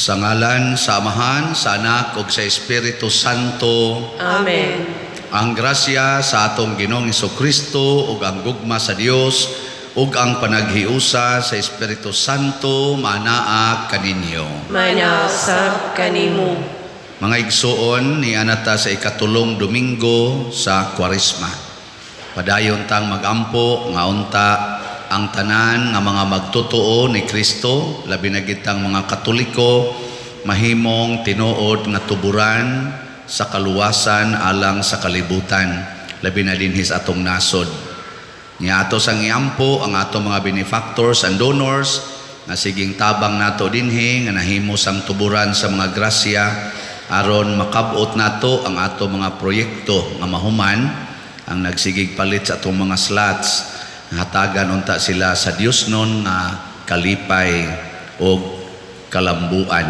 Sa ngalan sa Amahan, sa Anak, ug sa Espiritu Santo. Amen. Ang grasya sa atong Ginoong Hesukristo ug ang gugma sa Dios ug ang panaghiusa sa Espiritu Santo manaa kaninyo. Manasab kanimo. Mga igsuon, ni anata sa ikatulong Domingo sa Kwaresma. Padayon tang magampo nga unta ang tanan nga mga magtotoo ni Kristo, labi na gitang mga Katoliko, mahimong tinuod nga tuburan sa kaluwasan alang sa kalibutan, labi na dinhis atong nasod. Nga ato sang iampo ang atong mga benefactors and donors nga siging tabang nato dinhi nga nahimo sang tuburan sa mga grasya aron makabot nato ang ato mga proyekto nga mahuman ang nagsigig palit sa atong mga slots. Hatagan unta sila sa Dios nun nga kalipay o kalambuan.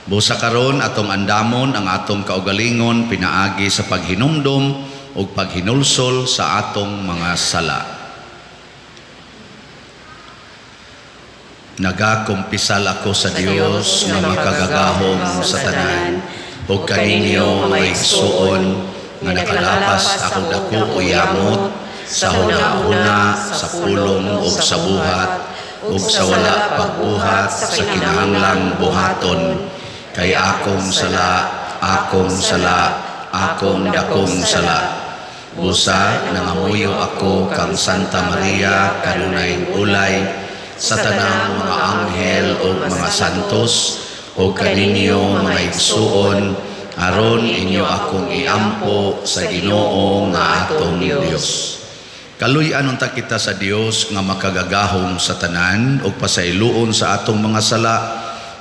Busa karon atong andamon ang atong kaugalingon pinaagi sa paghinumdom o paghinulsol sa atong mga sala. Nagakumpisal ako sa Dios nga makagagahom sa tanan o kaninyo mga igsuon nga nakalapas ako dako o yamot sa huna-huna, sa pulong o sa buhat, o sa wala pagbuhat, sa kinahanglang buhaton. Kay akong sala, akong dakong sala. Busa, nangamuyo ako kang Santa Maria, kanunay ulay, sa tanang mga anghel o mga santos, o kaninyo mga igsuon, aron inyo akong iampo sa Ginoo nga atong Dios. Kaluy-an unta kita sa Dios nga makagagahom sa tanan o pasailuon sa atong mga sala,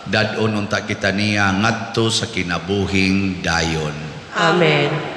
dadon unta kita niya ngadto sa kinabuhing dayon. Amen.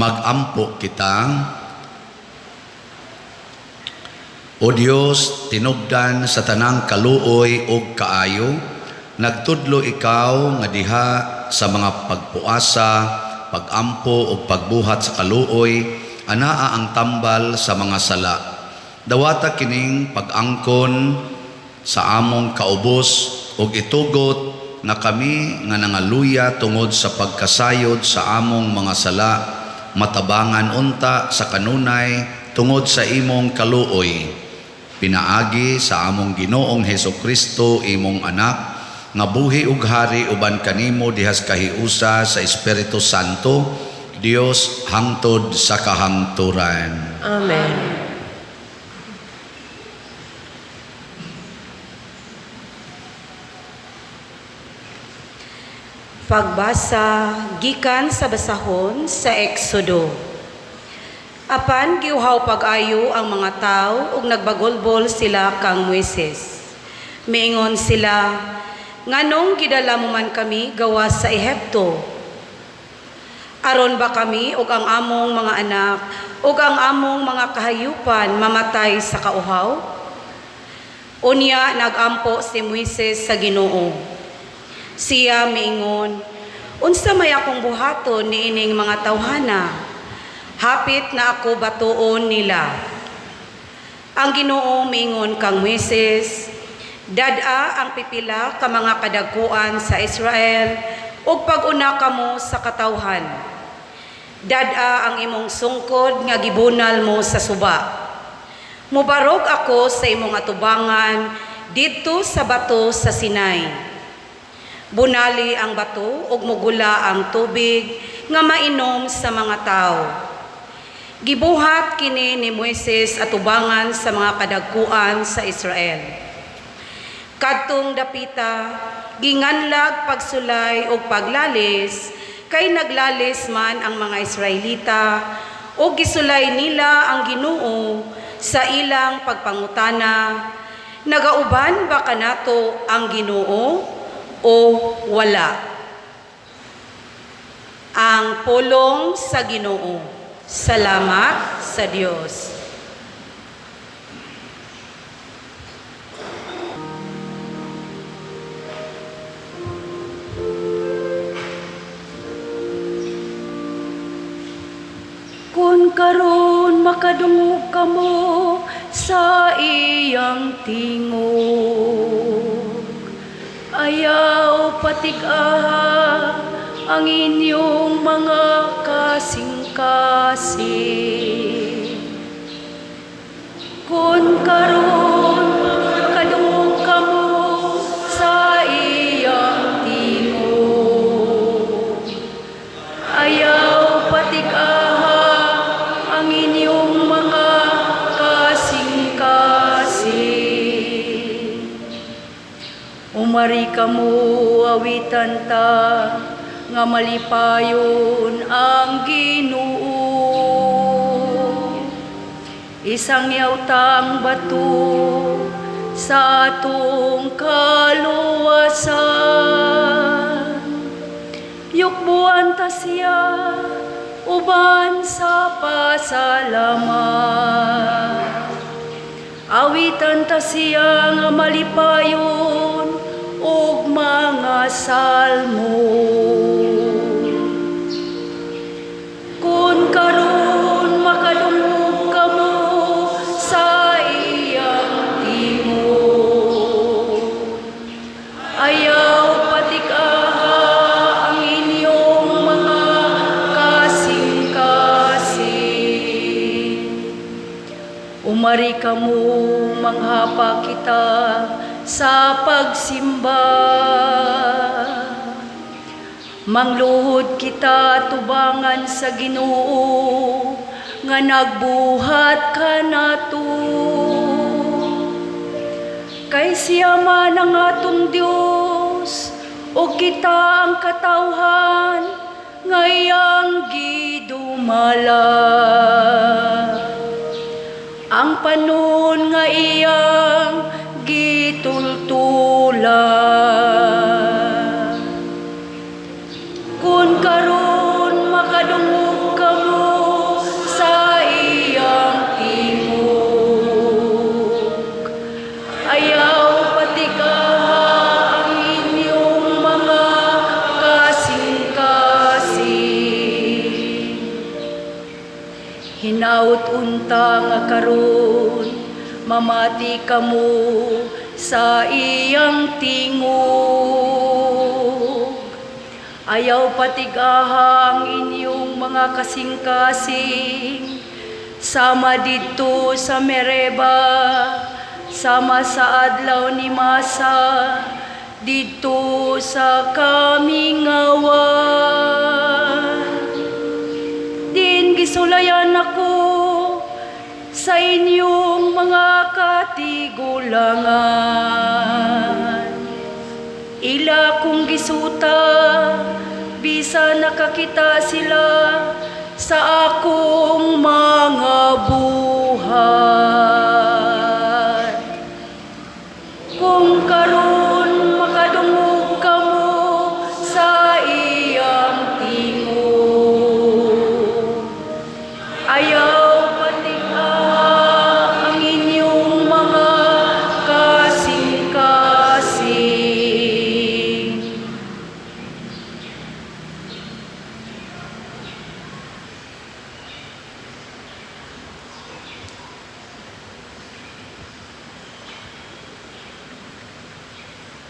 Magampo kita. O Dios, tinubdan sa tanang kaluoy ug kaayo, nagtudlo ikaw nga diha sa mga pagpuasa, pagampo ug pagbuhat sa kaluoy, anaa ang tambal sa mga sala. Dawata kining pag-angkon sa among kaubos ug itugot na kami nga nangaluya tungod sa pagkasayod sa among mga sala, matabangan unta sa kanunay tungod sa imong kaluoy. Pinaagi sa among Ginoong Hesukristo imong anak nga buhi ug hari uban kanimo dihas kahiusa sa Espiritu Santo, Dios hangtod sa kahangturan. Amen. Pagbasa gikan sa basahon sa Exodo. Apan giuhaw pag-ayo ang mga tao ug nagbagolbol sila kang Moises. Miingon sila, nganong gidala mo man kami gawas sa Ehipto? Aron ba kami ug ang among mga anak ug ang among mga kahayupan mamatay sa kauhaw? Unya nagampo si Moises sa Ginoo. Siya miingon, unsa may akong buhaton niining mga tawhana? Hapit na ako batuon nila. Ang Ginoo miingon kang Moises, dad-a ang pipila ka mga kadagkuan sa Israel ug pag-una kamo sa katawhan. Dad-a ang imong sungkod nga gibunal mo sa suba. Mubarog ako sa imong atubangan didto sa bato sa Sinai. Bunali ang bato ug mugula ang tubig nga mainom sa mga tao. Gibuhat kini ni Moises atubangan sa mga kadagkuan sa Israel. Kadtong dapita, ginganlag pagsulay ug paglalis, kay naglalis man ang mga Israelita ug gisulay nila ang Ginoo sa ilang pagpangutana, nagauban ba kanato ang Ginoo o wala? Ang pulong sa Ginoo. Salamat sa Dios. Kung karon makadungog kamo sa iyang tingog, ayaw patig-aha ang inyong mga kasing-kasing. Kung karon makadungog kamo sa iyang tingog, ayaw patig-aha ang inyong mga kasing-kasing. Umari kamo awitan ta, nga malipayon ang Ginoo. Isang yautang bato sa atong kaluwasan. Yukbuan ta siya uban sa pasalamat. Awitan ta siya nga malipayon ug mga salmo. Kung karon makadungog kamo sa iyang tingog, ayaw patig-aha ang inyong mga kasing-kasing. Umari kamo manghapa kita sa pagsimba, mangluhod kita tubangan sa Ginoo nga nagbuhat kanato. Kay siya man ang atong Dios o kita ang katawhan nga iyang gidumala. Ang panon nga iyang gitultulan. Kung karon makadungog kamo sa iyang tingog, ayaw patig-aha ang inyong mga kasing-kasing. Hinaut unta nga karon mamati kamo sa iyang tingog. Ayaw patig-aha ang inyong mga kasing-kasing. Sama dito sa Mereba, sama sa adlaw ni Masa, dito sa kamingawan. Din gisulayan ako sa inyong mga katigulangan. Ila kung gisuta, bisa nakakita sila sa akong mga buhat. Kung karon makadungog kamo sa iyang tingog, ayaw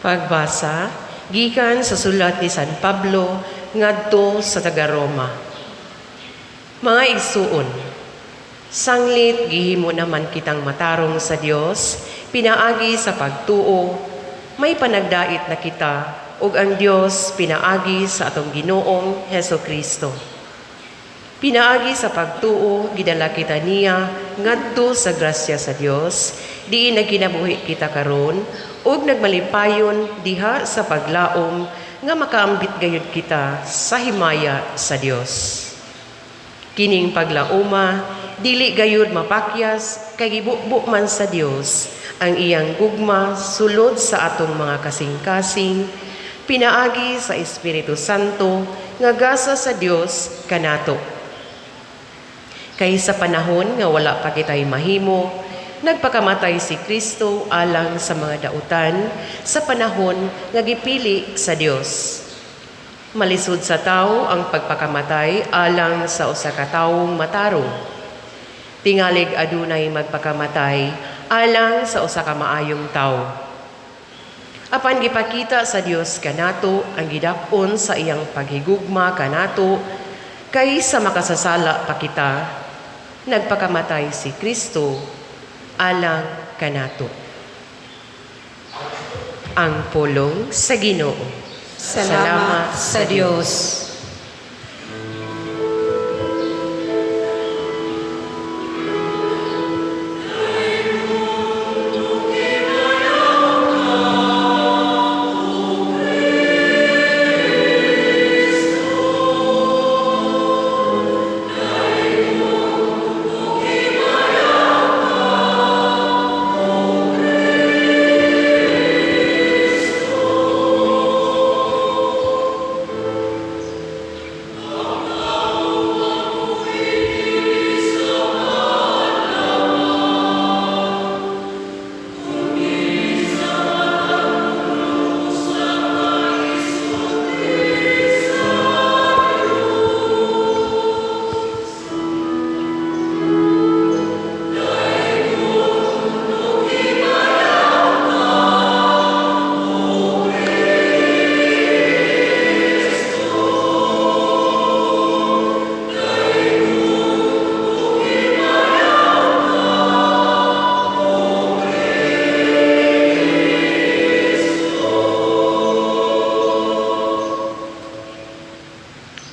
Pagbasa gikan sa sulat ni San Pablo ngadto sa taga Roma. Mga igsuon, sanglit gihimo naman kitang matarong sa Dios, pinaagi sa pagtuo, may panagdait na kita, ug ang Dios pinaagi sa atong Ginoong Hesukristo. Pinaagi sa pagtuo, gidala kita niya ngadto sa grasya sa Dios, diin na kinabuhi kita karon, ug nagmalipayon diha sa paglaom nga makaambit gayud kita sa himaya sa Dios. Kining paglaoma, dili gayud mapakyas kay gibukbuk man sa Dios ang iyang gugma sulod sa atong mga kasing-kasing, pinaagi sa Espiritu Santo nga gasa sa Dios kanato. Kay sa panahon nga wala pa kitay mahimo, nagpakamatay si Kristo alang sa mga dautan sa panahon nga gipili sa Dios. Malisod sa tao ang pagpakamatay alang sa usa ka tawong matarong. Tingalig adunay magpakamatay alang sa usa ka maayong tao. Apan gipakita sa Dios kanato ang gidakon sa iyang paghigugma kanato kay sa makasasala pa kita, nagpakamatay si Kristo alang kanato. Ang pulong sa Ginoo. Salamat sa Diyos.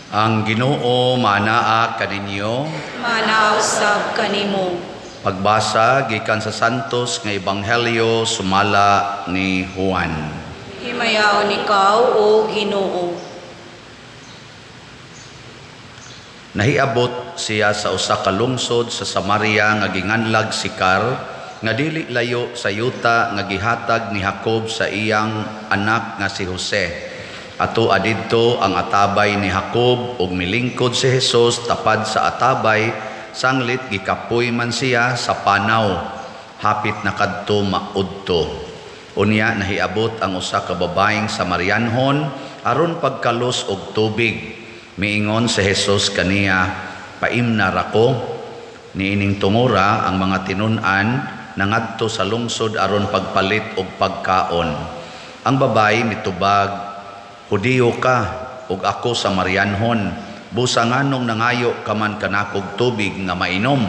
Ang Ginoo manaa kaninyo. Manausab kanimo. Pagbasa gikan sa Santos nga Ebanghelyo sumala ni Juan. Himayaon ikaw o Ginoo. Nahiabot siya sa usa ka lungsod sa Samaria nga ginganlag Sikar, nga dili layo sa yuta nga gihatag ni Jacob sa iyang anak nga si Jose. Ato adidto ang atabay ni Jacob ug milingkod si Jesus tapad sa atabay, sanglit gikapoy man siya sa panaw, hapit na kadto maudto. Unya nahiabot ang usa ka babaeng Samarianhon aron pagkalos og tubig. Miingon si Jesus kaniya, "Paimnar ako." Niining tungura ang mga tinun-an nangadto sa lungsod aron pagpalit og pagkaon. Ang babae mitubag, "Hudiyo ka ug ako Samarianhon, busa nganong nangayo ka man kanakog tubig nga mainom?"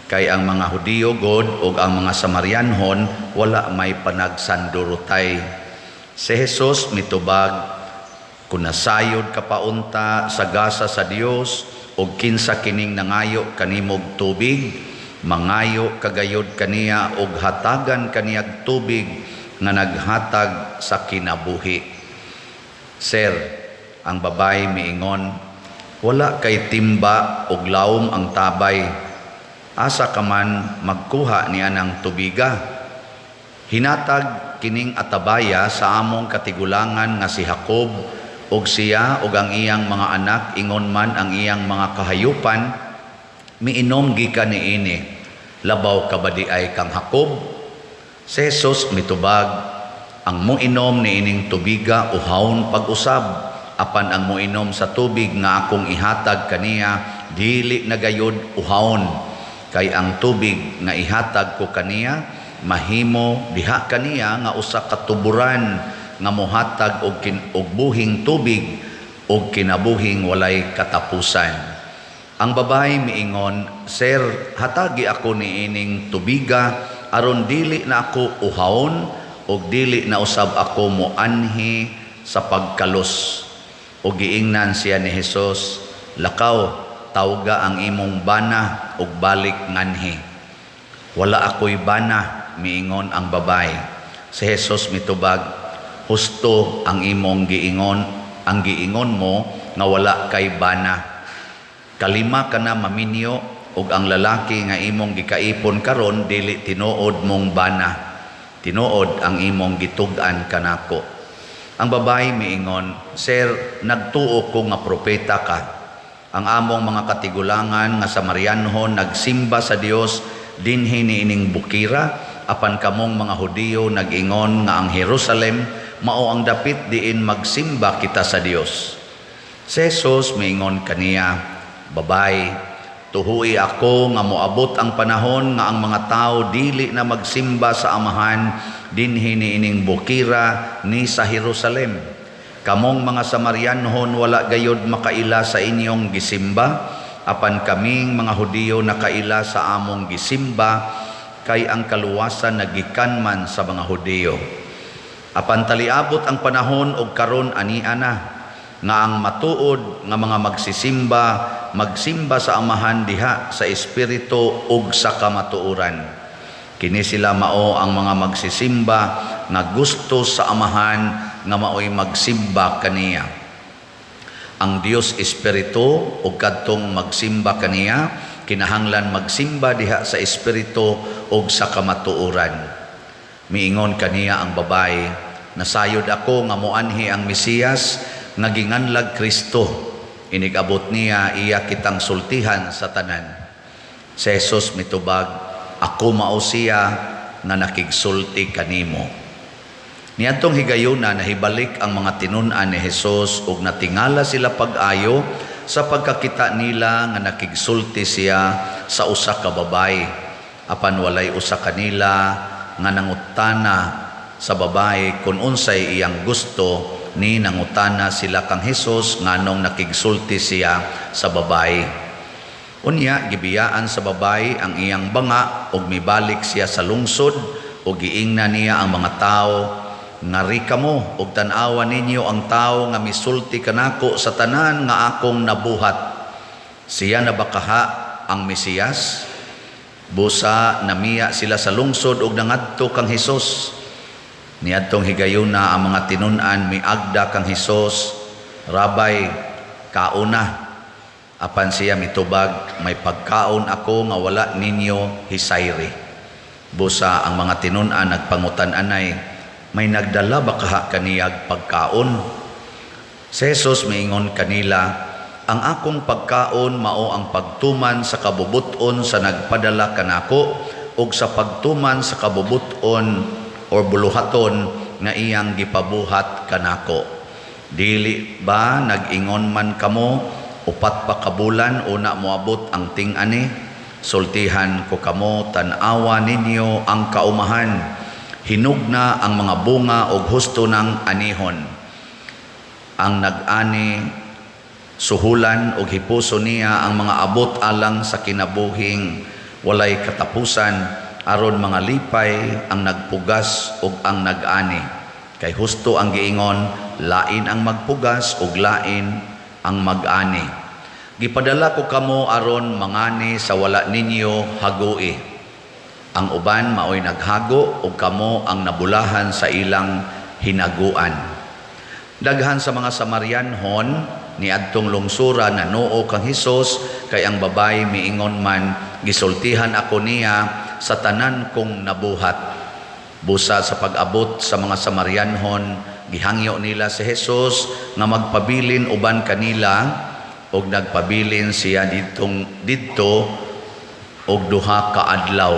Kay ang mga Hudiyo god ug ang mga Samarianhon wala may panagsandurutay. Si Jesus mitubag, "Kung nasayod ka paunta sa gasa sa Dios ug kinsa kining nangayo kanimog tubig, mangayo kagayod kaniya ug hatagan kaniyag tubig nga naghatag sa kinabuhi." "Sir," ang babae miingon, "wala kay timba ug lawom ang tabay. Asa ka man magkuha niya ng tubiga? Hinatag kining atabaya sa among katigulangan nga si Jacob ug siya ug ang iyang mga anak, ingon man ang iyang mga kahayupan, miinom gikan niini. Labaw ka ba di ay kang Jacob?" Si Jesus mitubag, "Ang moinom niining tubiga uhawon pag-usab, apan ang moinom sa tubig nga akong ihatag kaniya dili nagayod uhawon. Kay ang tubig nga ihatag ko kaniya mahimo diha kaniya nga usa ka tuburan nga mohatag og buhing tubig og kinabuhing walay katapusan. Ang babae miingon, Sir, hatagi ako niining tubiga aron dili na ako uhawon og dili na usab ako moanhi sa pagkalos. Og giingnan siya ni Hesus, lakaw, tawga ang imong bana og balik nganhi. Wala ako'y bana, miingon ang babae. Si Hesus mitubag, husto ang imong giingon mo nga wala kay bana. Kalima ka na maminyo ug ang lalaki nga imong gikaipon karon dili tinuod mong bana. Tinuod ang imong gitug-an kanako. Ang babae miingon, Sir, nagtuo ko nga propeta ka. Ang among mga katigulangan nga Samarianhon nagsimba sa Dios dinhi niining bukira, apan kamong mga Hudiyo nag-ingon nga ang Jerusalem mao ang dapit diin magsimba kita sa Dios. Si Jesus miingon kaniya, Babae, tuhui ako nga moabot ang panahon nga ang mga tao dili na magsimba sa Amahan dinhi niining bukira ni sa Jerusalem. Kamong mga Samarianhon wala gayod makaila sa inyong gisimba, apan kaming mga Hudiyo nakaila sa among gisimba, kay ang kaluwasan nagikan man sa mga Hudiyo. Apan taliabot ang panahon og karon ania na, nga ang matuod nga mga magsimba sa Amahan diha sa Espiritu ug sa kamatuoran. Kini sila mao ang mga magsisimba nga gusto sa Amahan nga maoy magsimba kaniya. Ang Dios Espiritu ug kadtong magsimba kaniya kinahanglan magsimba diha sa Espiritu ug sa kamatuoran. Miingon kaniya ang babae, nasayod ako nga moanhi ang Mesiyas nga ginganlag Kristo. Inigabot niya iya kitang sultihan sa tanan. Si Jesus mitubag, ako mao siya nga nakigsulti kanimo. Niadtong higayuna nahibalik ang mga tinun-an ni Jesus ug natingala sila pag-ayo sa pagkakita nila nga nakigsulti siya sa usa ka babae. Apan walay usa kanila nga nangutana sa babae kung unsay iyang gusto, ni nangutana sila kang Hesus nganong nakigsulti siya sa babae. Unya gibiyaan sa babae ang iyang banga ug mibalik siya sa lungsod ug giingna niya ang mga tao, ngari kamo ug tan-awa ninyo ang tao nga misulti kanako sa tanan nga akong nabuhat. Siya na bakaha ang Mesiyas? Busa namiya sila sa lungsod ug nangadto kang Hesus. Niadtong higayuna ang mga tinun-an miagda kang Hesus, Rabay, kauna. Apan siya mitubag, may pagkaon ako nga wala ninyo hisayri. Busa ang mga tinun-an nagpangutan-anay, may nagdala ba kaha kaniyag pagkaon? Si Jesus miingon kanila, ang akong pagkaon mao ang pagtuman sa kabubuton sa nagpadala kanako ug sa pagtuman sa kabubuton o buluhaton nga iyang gipabuhat kanako. Dili ba nag-ingon man kamo, upat pa kabulan una moabot ang ting-ani? Sultihan ko kamo, tan-awa ninyo ang kaumahan. Hinugna ang mga bunga og husto ng anihon. Ang nag-ani, suhulan og hipuso niya ang mga abot alang sa kinabuhing walay katapusan, aron mga lipay ang nagpugas ug ang nag-ani. Kay husto ang giingon, lain ang magpugas ug lain ang mag-ani. Gipadala ko kamo aron mangani sa wala ninyo hagoi. Ang uban maoy naghago ug kamo ang nabulahan sa ilang hinaguan. Daghan sa mga Samarianhon niadtong lungsura nanuo kang Hesus, kay ang babae miingon man, gisultihan ako niya sa tanan kong nabuhat. Busa sa pag-abot sa mga Samarianhon, gihangyo nila si Jesus nga magpabilin uban kanila og nagpabilin siya didto og duha ka adlaw.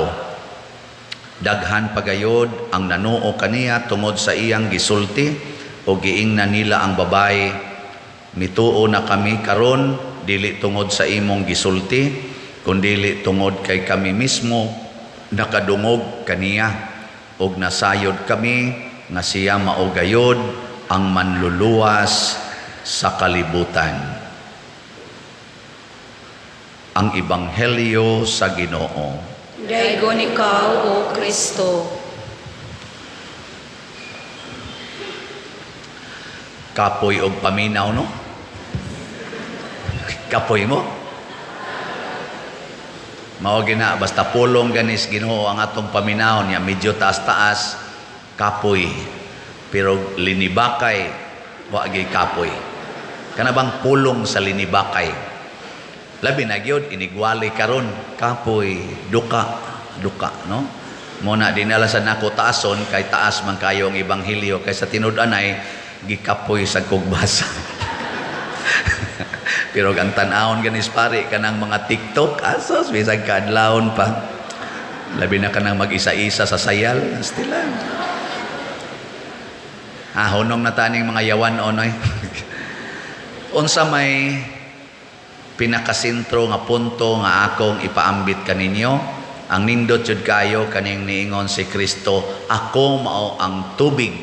Daghan pagayod ang nanuo kaniya tungod sa iyang gisulti og giingna nila ang babae, mituo na kami karon dili tungod sa imong gisulti kundi tungod kay kami mismo nakadungog kaniya og nasayod kami nga siya maugayod ang manluluwas sa kalibutan. Ang Ebanghelyo sa Ginoo. Daigon ikaw, O Kristo. Kapoy og paminaw, no? Kapoy mo? Mao gina, basta pulong ganis Ginoo ang atong paminaw niya, medyo taas-taas, kapoy. Pero linibakay, wagi kapoy. Kana bang pulong sa linibakay? Labi na gyud inigwali karon, kapoy, duka, no? Muna dinala sa nako taason kay taas man kayo ang ebanghelyo kay sa tinud-anay gikapoy sa kugbasa. Pero ang tan-awon ganis pare kanang mga TikTok asos bisag kadlawon pa. Labi na kanang mag-isa-isa sa sayal, stilan. Honong na taning mga yawan onoy. Unsa may pinakasentro nga punto nga akong ipaambit kaninyo, ang nindot jud kayo kaning niingon si Kristo, ako mao ang tubig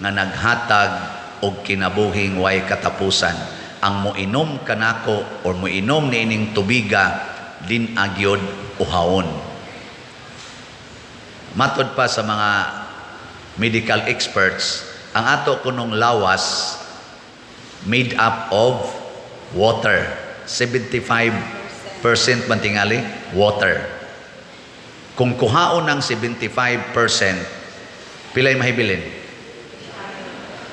nga naghatag og kinabuhing way katapusan. Ang moinom kanako or moinom niining tubiga din agyod uhawon. Matod pa sa mga medical experts, ang ato kunong lawas made up of water. 75% man tingali water. Kung kuhaon ng 75%, pilay mahibilin?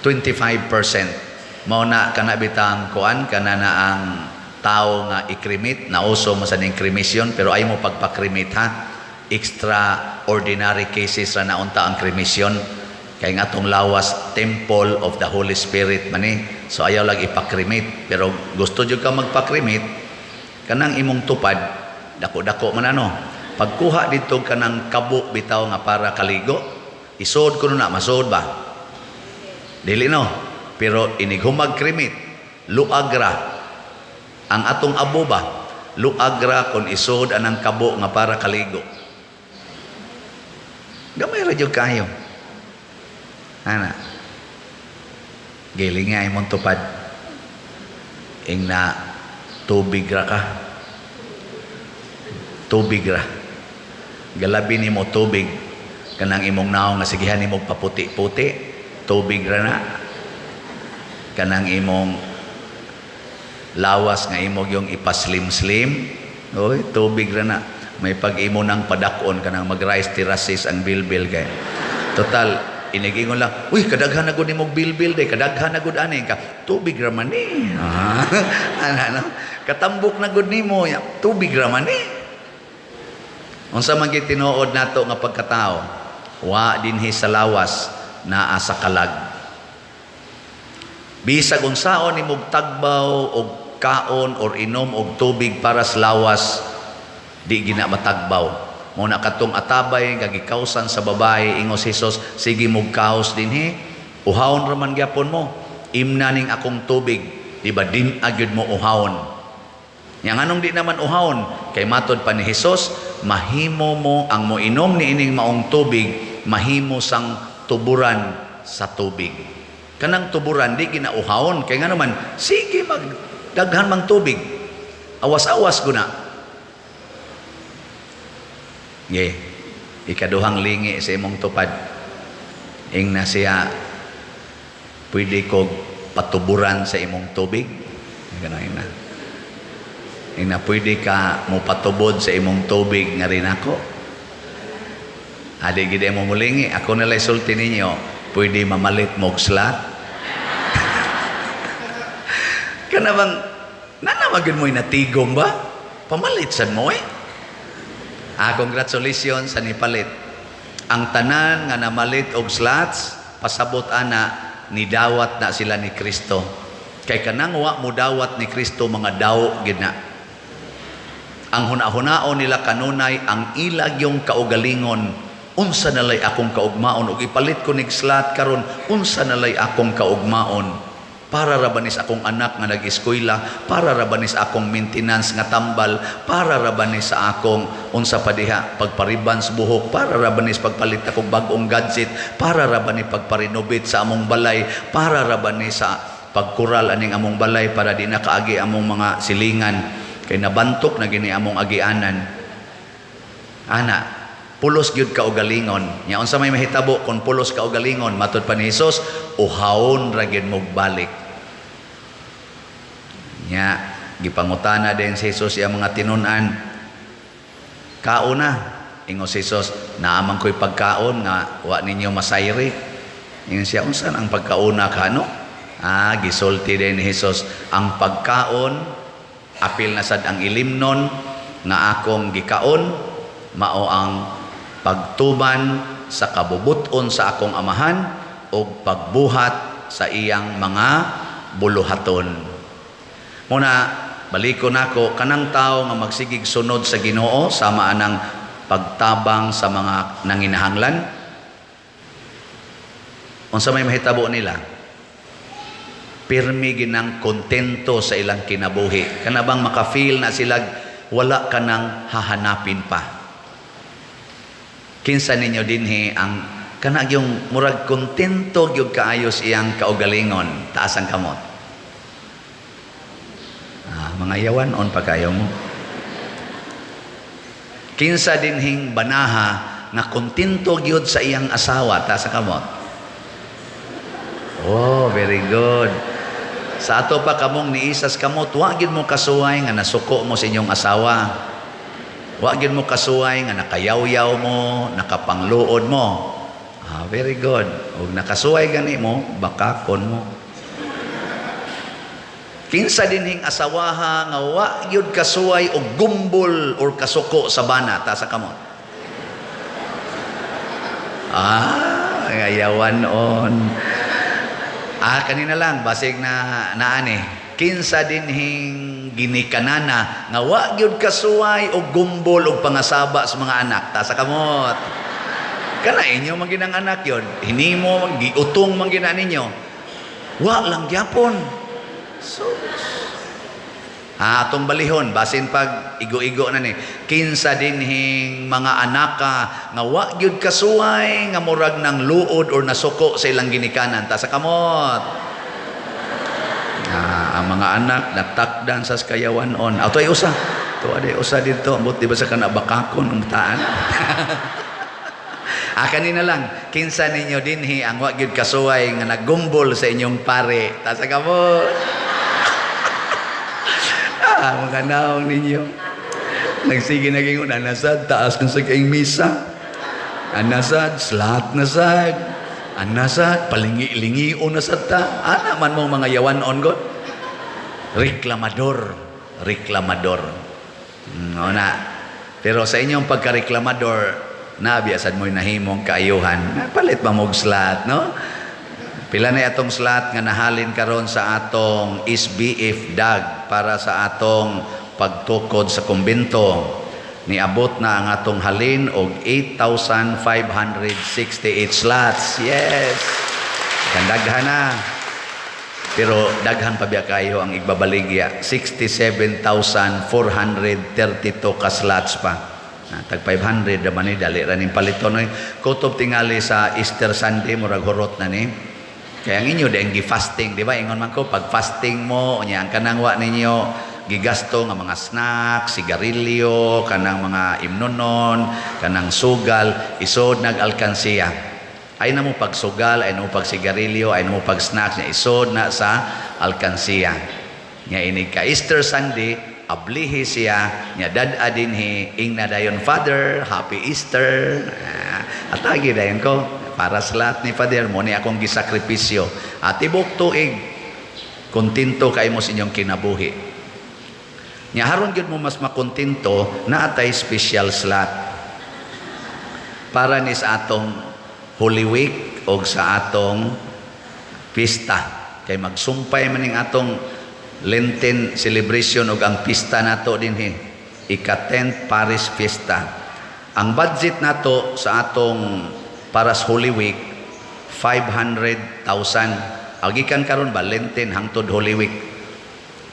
25%. Mao na kana bitang kuan kana na ang tao nga ikrimit, nauso mo sa ning kremisyon pero ay mo pagpakrimit ha. Extraordinary cases ra naunta ang kremisyon. Kay nga tong lawas temple of the Holy Spirit mani. So ayaw lang ipakrimit. Pero gusto jud ka magpakrimit, kanang imong tupad, dako-dako man ano. Pagkuha dito kanang kabo bitaw nga para kaligo, isod ko na, masod ba? Dili no. Pero inighumag krimit, luagra. Ang atong abo ba? Luagra kung isod anang kabo nga para kaligo. Gamay ra jud kayo. Ana, giling nga imong tupad. Ing na tubig ra ka. Tubig ra. Galabi ni mo tubig. Kanang imong naong nga sigihan ni mo paputi-puti. Tubig ra na. Kanang imong lawas nga imong yung ipaslim-slim. Oy, tubig ra na. May pag-imo ng padakon kanang mag-rice terraces ang bilbil kay. Total, inigingon lang, uy, kadaghan na gud nimong bilbil day, kadaghan na gud ani ka, tubig ra man ni. Ano? Katambok na gud nimo, tubig ra man ni. Unsa man gyud tinuod nato nga pagkatao, wa dinhi sa lawas naa sa kalag. Bisag unsaon nimong tagbaw og kaon or inom og tubig para sa lawas, di gina matagbaw. Muna katong atabay nga gikausan sa babae ingos Hesus, sige mog kaos dinhi, uhawon ra man gyapon mo, imna ning akong tubig, di ba din agyud mo uhawon. Yang anong di naman uhawon, kay matod pa ni Hesus, mahimo mo ang moinom ni ining maong tubig, mahimo sang tuburan sa tubig. Kanang tuburan di ginauhawon, kay nga naman sige magdaghan mang tubig, awas-awas guna. Ikaduhang lingi sa imong tupad, ing na siya pwede kog patuburan sa imong tubig. Gano'n na. Ing na pwede ka mo patubod sa imong tubig nga rin ako. Adi gid mo mulingi, ako nalay sulti ninyo, pwede mamalit mog slot. Kana bang nanamagin mo'y natigom ba? Pamalit sad mo eh. Congratulations sa nipalit. Ang tanan nga namalit og slots, pasabot ana ni dawat na sila ni Kristo. Kay kanang wa mo dawat ni Kristo mga daw gid na. Ang huna-hunaon nila kanunay ang ilag yung kaugalingon, unsa nalay akong kaugmaon ug ipalit ko nig slot karon, unsa nalay akong kaugmaon. Para rabanis akong anak nga nag-eskwela, para rabanis akong maintenance nga tambal, para rabanis sa akong unsa pa diha pagpariban sa buhok, para rabanis pagpalit akong bag-ong gadget, para rabanis pagparenovate sa among balay, para rabanis sa pagkural aning among balay para di na kaagi among mga silingan kay nabantok na gini among agianan. Ana, pulos gyud ka og galingon. Nya unsa may mahitabo kung pulos ka og galingon, matud pa ni Hesus, uhawon ra gyud mo balik. Nya gipangutana din si Hesus iya mga tinun-an. Kauna, ingon si Hesus, naamang ko'y pagkaon nga wa ninyo masayri. Ingon siya, unsan ang pagkauna kano? Gisulti din ni Hesus, ang pagkaon apil na sad ang ilimnon nga akong gikaon mao ang pagtuban sa kabubuton sa akong amahan o pagbuhat sa iyang mga buluhaton. Muna, baliko nako kanang tao nga magsigig sunod sa Ginoo sama anang pagtabang sa mga nanginahanglan. Unsa may mahitabo nila? Pirmi ginang kontento sa ilang kinabuhi. Kana bang maka-feel na sila wala ka nang hahanapin pa. Kinsa ninyo dinhi ang kana yung murag kontento gyud kaayos iyang kaugalingon, taas ang kamot. Mga yawan-on pa kayo mo. Kinsa dinhing banaha nga kontento gyud sa iyang asawa, taas ang kamot. Oh, very good. Sa ato pa kamong niisas kamot, wa gyud mo kasuway nga nasuko mo sa inyong asawa. Wa gyud mo kasuway nga nakayaw-yaw mo, nakapangluod mo. Very good. Ug nakasuway gani mo, bakakon mo. Kinsa dinhing asawaha nga wa gyud kasuway og gumbol or kasuko sa bana, ta sa kamot. Ayawan on. Kanina lang basig na naani. Kinsa dinhing ginikanana nga wa gyud kasuway og gumbol og pangasaba sa mga anak, ta sa kamot. Kana inyo man ginang anak yon, hinimo giutong man gina ninyo. Wa lang gyapon. So atong balihon basin pag igo-igo na ni. Kinsa dinhing mga anaka nga wa gyud kasuway nga murag nang luod or nasuko sa ilang ginikanan, ta sa kamot. Ang mga anak natakdan sa kayawan-on. Ato ay usa. To aday usa dito, ambot di ba sa kana bakakon umtaan. Kanina lang, kinsa ninyo dinhi ang wa gyud kasuway nga naggumbol sa inyong pare, ta sa kamot. Mga naong ninyo. Nagsige naging anasad, taas ng sa kaing misa. Anasad, slat na sad. Anasad, palingi-lingi o nasad ta. Man mo mga yawan-on God. Reklamador. Reklamador. Na. Pero sa inyong pagka-reklamador, nabiasad mo'y nahimong kaayuhan. Palit ba mong slat, no? Pila na atong slot nga nahalin karon sa atong SBF DAG para sa atong pagtukod sa kumbento. Niabot na ang atong halin og 8,568 slots. Yes. Daghan na. Pero daghan pa biya kayo ang igbabaligya. 67,432 ka slots pa. Tag 500 naman ni dali ra ning paliton oy. Kutob tingali sa Easter Sunday murag horot na ni. Kaya ang inyo dahil gi-fasting, di ba? Ingon man ko, pag fasting mo, ang kanang wa ninyo, gigasto nga mga snacks, sigarilyo, kanang mga imnonon, kanang sugal, isod nag-alkansiya. Ay na mo pag sugal, ay na mo pag sigarilyo, ay na mo pag snacks, niya isod na sa alkansiya. Nga inig ka Easter Sunday, ablihi siya, niya dad-a dinhi, ing na dayon, Father, Happy Easter. At lagi dayon ko, para sa lahat ni Father mo, ni akong gisakripisyo. At tibok tuig, kontento kayo mo sa inyong kinabuhi. Nya haron gyud mo mas makontento na atay special slot. Para ni sa atong Holy Week o sa atong pista. Kay magsumpay maning atong Lenten celebration o ang pista nato dinhi. Ika-10th Paris Fiesta. Ang budget nato sa atong para sa Holy Week, 500,000. agikan karon Valentine hangtod Holy Week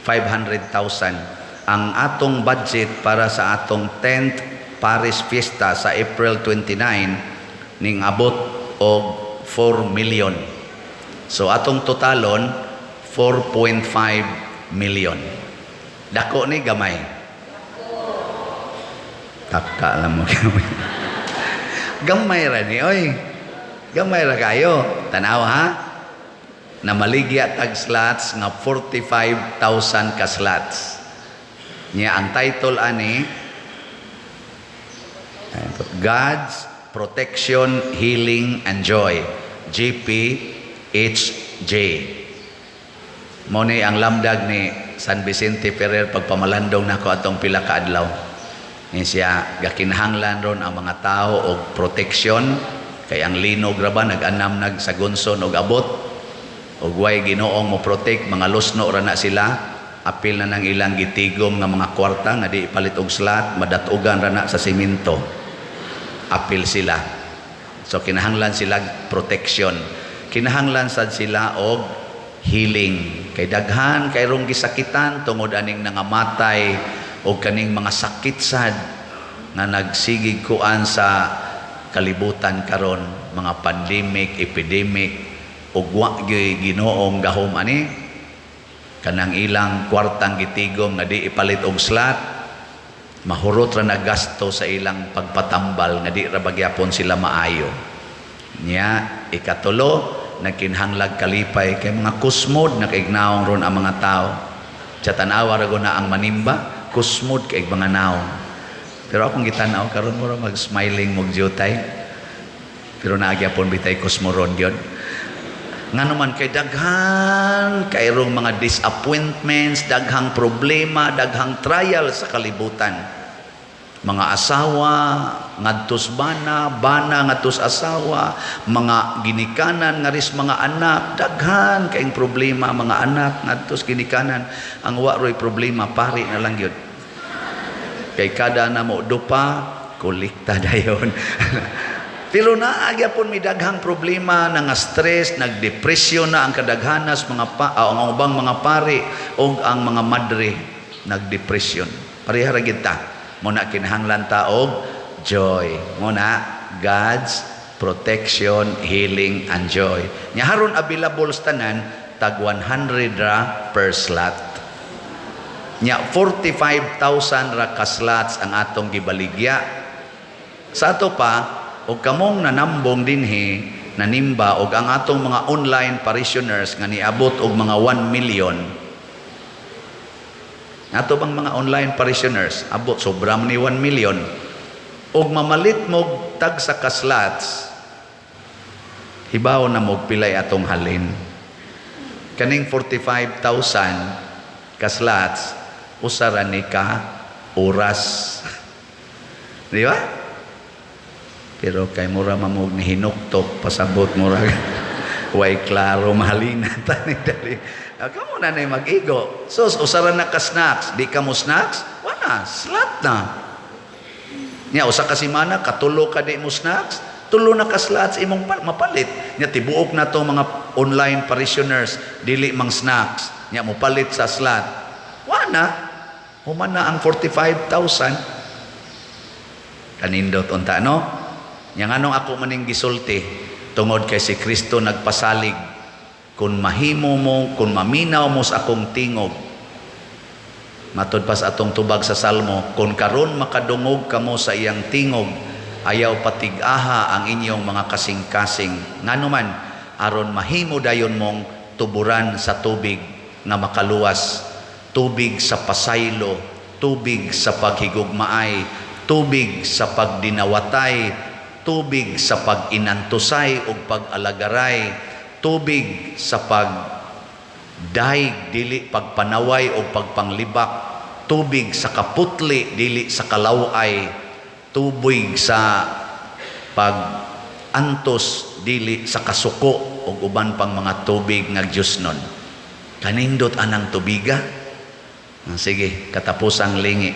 500,000 ang atong budget para sa atong 10th Paris Fiesta sa April 29 ning abot og 4 million. So atong totalon 4.5 million. Dako ni gamay. Taka lang mo gamay. Gamay ra ni oy. Gamay ra kayo. Tanaw ha. Na maligya tag slots nga 45,000 ka slots. Nya ang title ani God's Protection, Healing, and Joy. GPHJ. Mo ni ang lamdag ni San Vicente Ferrer pagpamalandong nako atong pila ka adlaw. Ni siya gakinahanglan ron ang mga tao og protection kay ang linog ra ba nag-anam sa gunson og abot og way Ginoong mo protect mga lusno ra na sila. Apil na nang ilang gitigom nga mga kwarta nga di ipalit og slot, madatugan ra na sa simento. Apil sila. So kinahanglan sila protection. Kinahanglan sad sila og healing. Kay daghan kay rong gisakitan tungod aning nangamatay o kaning mga sakit sad nga nagsigig kuan sa kalibutan karon, mga pandemic, epidemic ug wa gyud Ginoong gahom ani kanang ilang kwartang gitigom nga di ipalit og slot, mahurot ra na gasto sa ilang pagpatambal nga di ra bagyapon sila maayo. Nya ikatulo nagkinhanglag kalipay kay mga kusmod na kaignaong ron ang mga tao. Sa tanawa ra na ang manimba kusmod kay mga naong. Pero akong gitanaw karon mo ra mag-smiling mog jutay. Pero naagyapon bitay kusmoron gyud. Nganuman kay daghan kay rong mga disappointments, daghang problema, daghang trial sa kalibutan. Mga asawa ngadtos bana, bana ngadtos asawa, mga ginikanan nga ris mga anak, daghan kay problema mga anak ngadtos ginikanan. Ang wa roy problema pari na lang gyud. Kay kada na mo dupa, kolekta dayon. Pero naagyapon mi daghang problema na nga stress, nagdepresyon na ang kadaghanas ang ubang mga pari o ang mga madre nagdepresyon. Pareha ra gid ta. Muna kinahanglan ta og joy. Muna God's protection, healing, and joy. Nya haron available sa tanan tag 100 ra per slot. Nya 45,000 ra ka slots ang atong gibaligya. Sa ato pa og kamong nanambong dinhi nanimba og ang atong mga online parishioners nga niabot og mga 1 million. Ato bang mga online parishioners abot sobram ni 1 million og mamalit mo tag sa ka-slots hibaw na mo pilay atong halin kaning 45,000 ka-slots usara ni ka oras. Di ba? Pero kay mura mamog ni hinuktok pasabot mura way klaro mahalina tani dali. Kamo na nay mag-igo. So usara na ka snacks, di ka mo snacks, wala slot na. Nya usa ka semana katulo ka di mo snacks, tulo na ka slots imong mapalit. Nya tibuok na to mga online parishioners dili mang snacks. Nya mo palit sa slot. Wala. Human na ang 45,000. Kanindot unta no? Nya nganong ako maning gisulti tungod kay si Kristo nagpasalig kung mahimo mo, kung maminaw mo sa akong tingog. Matod pa sa atong tubag sa Salmo, kung karon makadungog kamo sa iyang tingog, ayaw patig-aha ang inyong mga kasing-kasing. Nganuman, aron mahimo dayon mong tuburan sa tubig nga makaluwas, tubig sa pasaylo, tubig sa paghigugmaay, tubig sa pagdinawatay, tubig sa pag-inantusay o pag-alagaray, tubig sa pagdaig dili pagpanaway o pagpanglibak, tubig sa kaputli dili sa kalaway, tubig sa pag-antos dili sa kasuko o uban pang mga tubig nga Diosnon. Kanindot anang tubiga. Sige, katapusang lingi.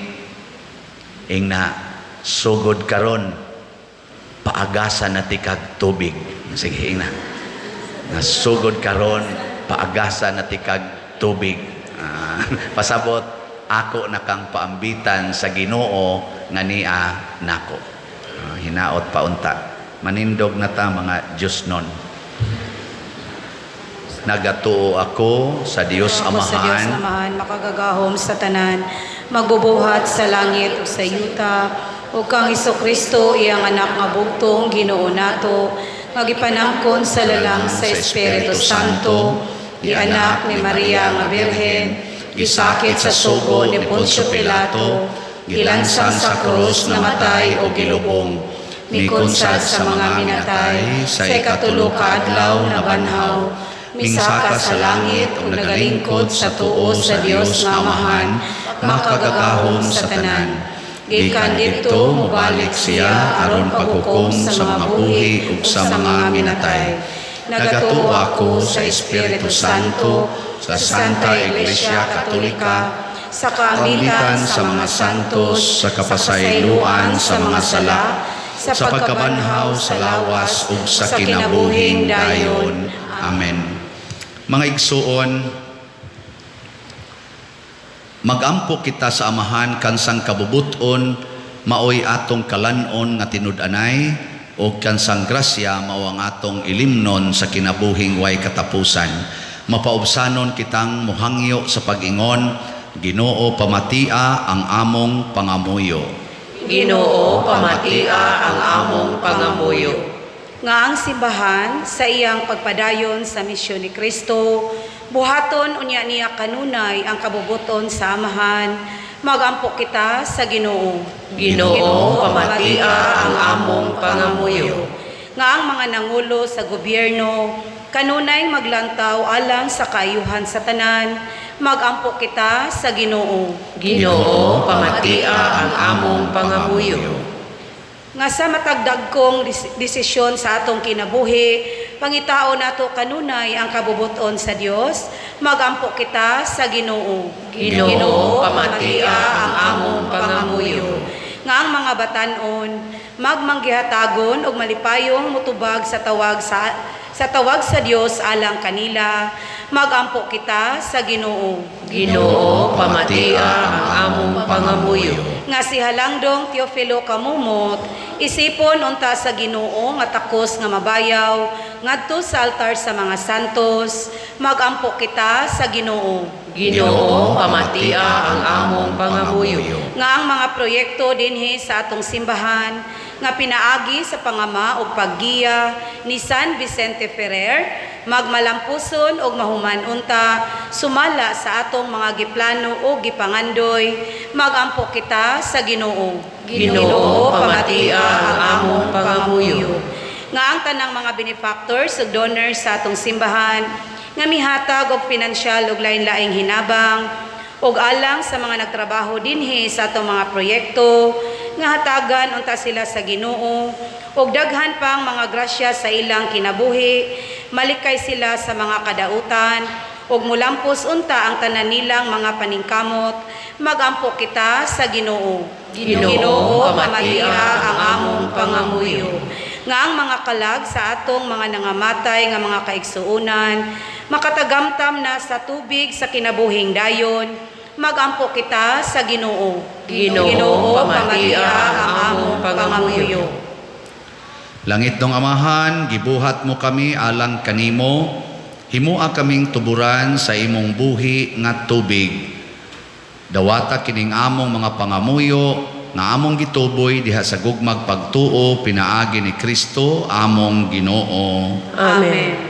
Ing na sugod karon paagasan na tikag tubig. Sige, ing na. Nasugod karon paagasan na tikag tubig. Pasabot, ako na kang paambitan sa Ginoo nga niya nako. Hinaot paunta. Manindog na ta mga Diyos nun. Nagatuo ako sa Diyos Ako sa Diyos Amahan, Amahan, makagagahom sa tanan, magbubuhat sa langit o sa yuta, o kang Kristo iyang anak nga bugtong Ginoo nato, magipanangkon sa lalang sa Espiritu Santo, gianak ni Maria nga Birhen, gisakit sa sugo ni Poncio Pilato, gilansang sa krus, namatay o gilubong, mikunsad sa mga minatay, sa ikatulo ka adlaw na banhaw, misaka sa langit o nagalingkod sa tuo sa Diyos nga Amahan, makagagahom sa tanan. Gikan dito mubalik siya aron paghukom sa mga buhi ug sa mga minatay. Nagatuo ako sa Espiritu Santo, sa Santa Iglesia Katolika, sa kaamitan sa mga santos, sa kapasayloan sa mga sala, sa pagkabanhaw sa lawas ug sa kinabuhing dayon. Amen. Mga igsuon, magampo kita sa Amahan kansang kabubuton, maoy atong kalanon nga tinud-anay, o kansang grasya mao ang atong ilimnon sa kinabuhing way katapusan. Mapaubsanon kitang muhangyo sa pag-ingon, Ginoo pamatia ang among pangamuyo. Ginoo, pamatia ang among pangamuyo. Nga ang simbahan sa iyang pagpadayon sa misyon ni Kristo, buhaton unya niya kanunay ang kabubuton sa Amahan, magampo kita sa Ginoo. Ginoo, pamatia ang among pangamuyo. Nga ang mga nangulo sa gobyerno, kanunay maglantaw alang sa kaayuhan sa tanan, magampo kita sa Ginoo. Ginoo, pamatia ang among pangamuyo. Nga sa matagdag kong desisyon sa atong kinabuhi, pangitao nato kanunay ang kabubuton sa Dios, magampo kita sa Ginoo. Ginoo, pamatia ang among pangamuyo. Nga ang mga batan-on magmanggihatagon og malipayong mutubag sa tawag sa Dios alang kanila, magampo kita sa Ginoo. Ginoo, pamatia ang among pangamuyo. Nga si Halangdong Teofilo Kamumot, isipon unta sa Ginoo nga takos nga mabayaw, ngadto sa altar sa mga santos, magampo kita sa Ginoo. Ginoo, pamatia ang among pangamuyo. Nga ang mga proyekto dinhi sa atong simbahan, nga pinaagi sa pangama o paggiya ni San Vicente Ferrer, magmalampuson og mahuman unta, sumala sa atong mga giplano o gipangandoy, magampo kita sa Ginoo. Ginoo, pamatia ang among pangamuyo. Nga ang tanang mga benefactors ug donors sa atong simbahan, nga mihatag og pinansyal ug lain-laing hinabang, ug alang sa mga nagtrabaho dinhi sa atong mga proyekto, nga hatagan unta sila sa Ginoo, ug daghan pang mga grasya sa ilang kinabuhi, malikay sila sa mga kadautan, ug mulampos unta ang tanan nilang mga paningkamot, magampo kita sa Ginoo. Ginoo, pamatia ang among pangamuyo. Nga ang mga kalag sa atong mga nangamatay nga mga kaigsuunan, makatagamtam na sa tubig sa kinabuhing dayon, magampo kita sa Ginoo. Ginoo, pamatia ang among pangamuyo. Langit ng Amahan, gibuhat mo kami alang kanimo, himua kaming tuburan sa imong buhi nga tubig. Dawata kining among mga pangamuyo, nga among gituboy diha sa gugmag pagtuo pinaagi ni Kristo among Ginoo. Amen.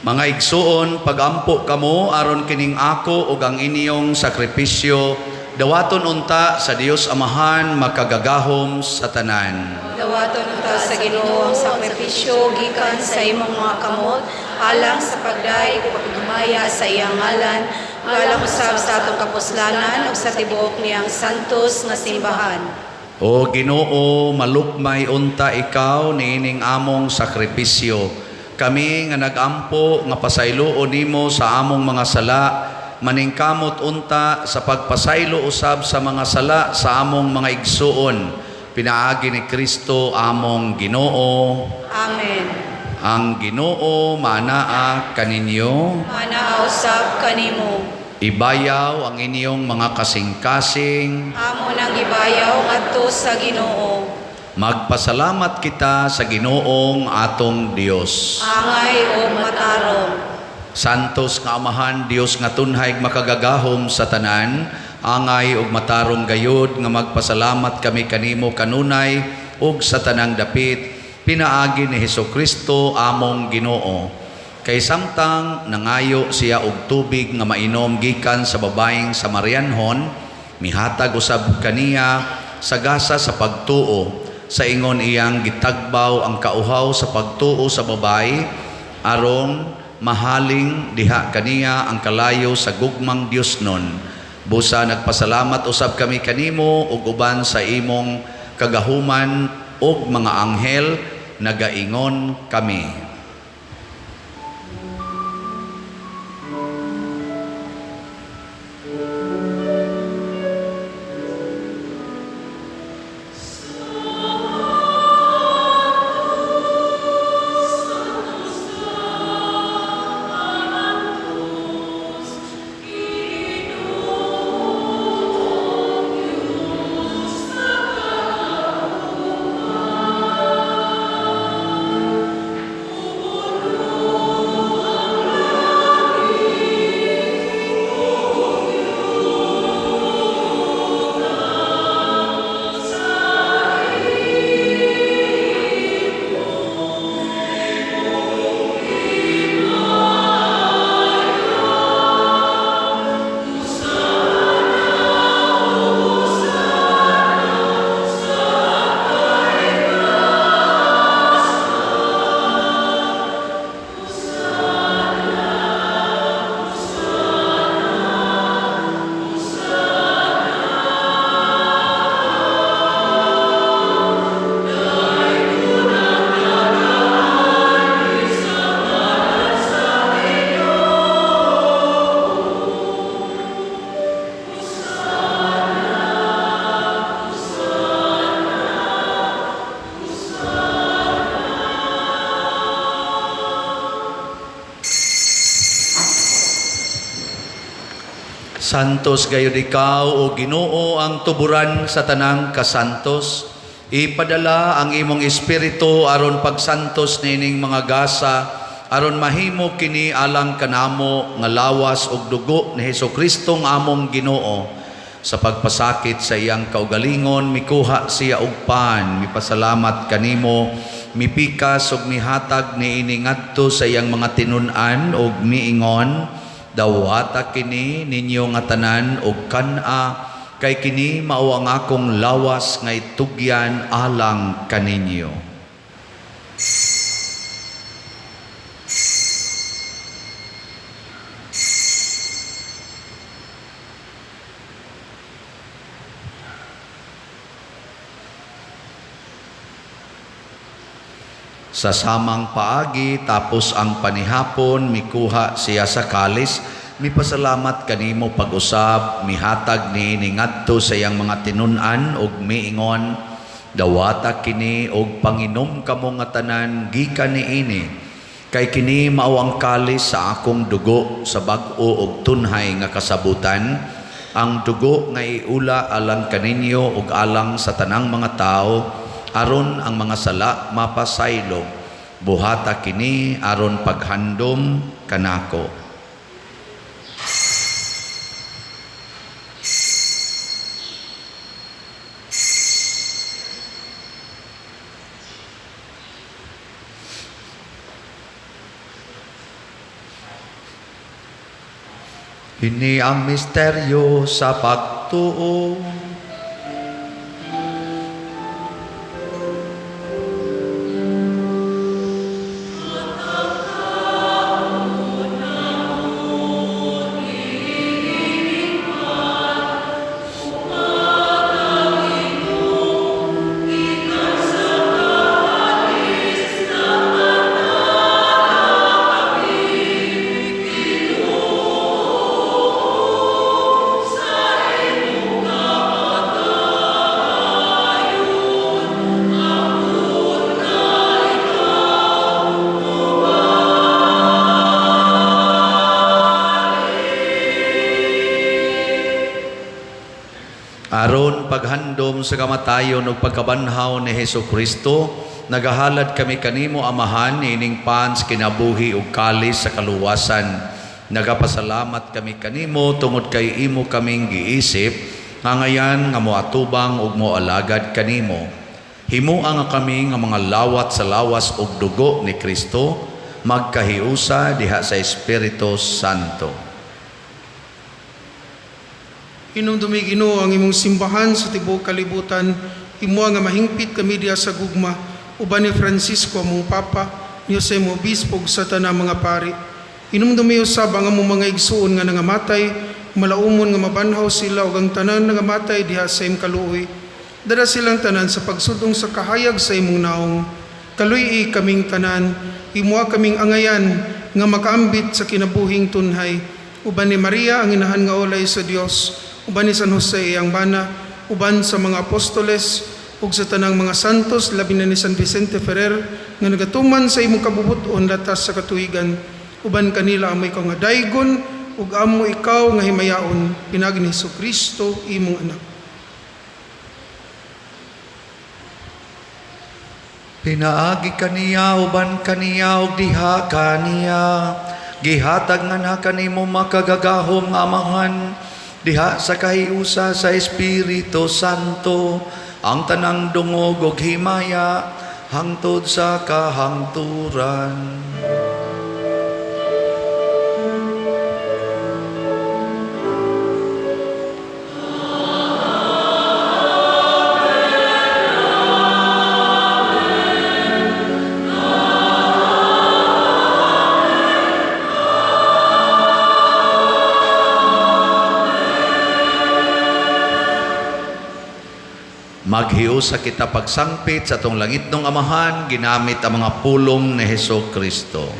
Mga igsuon, pagampo kamo aron kining ako ug ang inyong sakripisyo dawaton unta sa Dios Amahan makagagahom sa tanan. Dawaton unta sa Ginoo ang sakripisyo gikan sa imong mga kamot alang sa pagday ug pagdumaya sa iyang ngalan alang usab sa atong kapuslanan ug sa tibuok niyang santos nga simbahan. O Ginoo, malukmay unta ikaw niining among sakripisyo. Kami nga nagampo nga pasayloon nimo sa among mga sala, maningkamot unta sa pagpasaylo usab sa mga sala sa among mga igsuon. Pinaagi ni Kristo among Ginoo. Amen. Ang Ginoo manaa kaninyo. Manaa usab kanimo. Ibayaw ang inyong mga kasing-kasing. Amo nang gibayaw ngadto sa Ginoo. Magpasalamat kita sa Ginoong atong Dios. Angay o matarong. Santos nga Amahan, Dios nga tunhay makagagahom sa tanan, angay ug matarong gayud nga magpasalamat kami kanimo kanunay ug sa tanang dapit pinaagi ni Hesukristo among Ginoo. Kay samtang nangayo siya og tubig nga mainom gikan sa babaeng Samarianhon, mihatag usab kaniya sa gasa sa pagtuo. Sa ingon iyang gitagbaw ang kauhaw sa pagtuo sa babae aron mahaling diha kaniya ang kalayo sa gugmang Dios nun. Busa nagpasalamat usab kami kanimo ug uban sa imong kagahuman ug mga anghel nagaingon kami. Santos gayud ikaw o Ginoo ang tuburan sa tanang kasantos. Ipadala ang imong espiritu aron pagsantos nining mga gasa aron mahimo kini alang kanamo nga lawas ug dugo ni Hesukristo nga among Ginoo. Sa pagpasakit sa iyang kaugalingon mikuha siya og pan, mipasalamat kanimo, mipikas ug mihatag niini ngadto sa iyang mga tinun-an ug miingon, dawata kini ninyo nga tanan og kan-a kay kini mao ang akong lawas nga itugyan alang kaninyo. Sa samang paagi tapos ang panihapon mikuha siya sa kalis, mipasalamat kanimo pag-usab, mihatag ni ngadto sa iyang mga tinun-an ug miingon, dawata kini og panginom kamo nga tanan gikan niini, kay kini mao ang kalis sa akong dugo sa bag-o ug tunhay nga kasabutan, ang dugo nga iula alang kaninyo ug alang sa tanang mga tao, aron ang mga sala mapasaylo. Buhata kini aron paghandom kanako. Ini ang misteryo sa pagtuo. Aron paghandom sa kamatayon ug pagkabanhaw ni Hesus Kristo, nagahalad kami kanimo Amahan ining pans kinabuhi ug kalis sa kaluwasan. Nagapasalamat kami kanimo tungod kay imo kaming giisip nga ngayan nga moatubang ug moalagad kanimo. Himuha nga kami nga mga lawat sa lawas ug dugo ni Kristo, magkahiusa diha sa Espiritu Santo. Hinumdumi Ginoo ang imong simbahan sa tibuok kalibutan, himuha nga mahingpit kami diha sa gugma, uban ni Francisco among Papa, ni Jose mo Obispo sa tanang mga pari. Hinumdumi usab ang among mga igsuon nga nangamatay, malaumon nga mabanhaw sila ug ang tanan nangamatay diha sa imong kaluoy. Dara silang tanan sa pagsudong sa kahayag sa imong naong. Kaluy kaming tanan, himuha kaming angayan nga makaambit sa kinabuhing tunhay. Uban ni Maria ang inahan nga olay sa Dios, uban ni San Jose iyang bana, uban sa mga apostoles, ug sa tanang mga santos, labi na ni San Vicente Ferrer, nga nagatuman sa imong kabubuton latas sa katuigan, uban kanila amoy ikaw nga daygon, ug amo ikaw nga himayaon, pinagi ni Jesucristo, imong anak. Pinaagi kaniya, uban kaniya, ug diha kaniya. Gihatag nga na kanimo makagagahom nga Amahan, diha sa kahiusa sa Espiritu Santo, ang tanang dungog ug himaya, hangtod sa kahangturan. Maghiusa kita pagsangpit sa atong langit ng Amahan, ginamit ang mga pulong ni Hesus Kristo.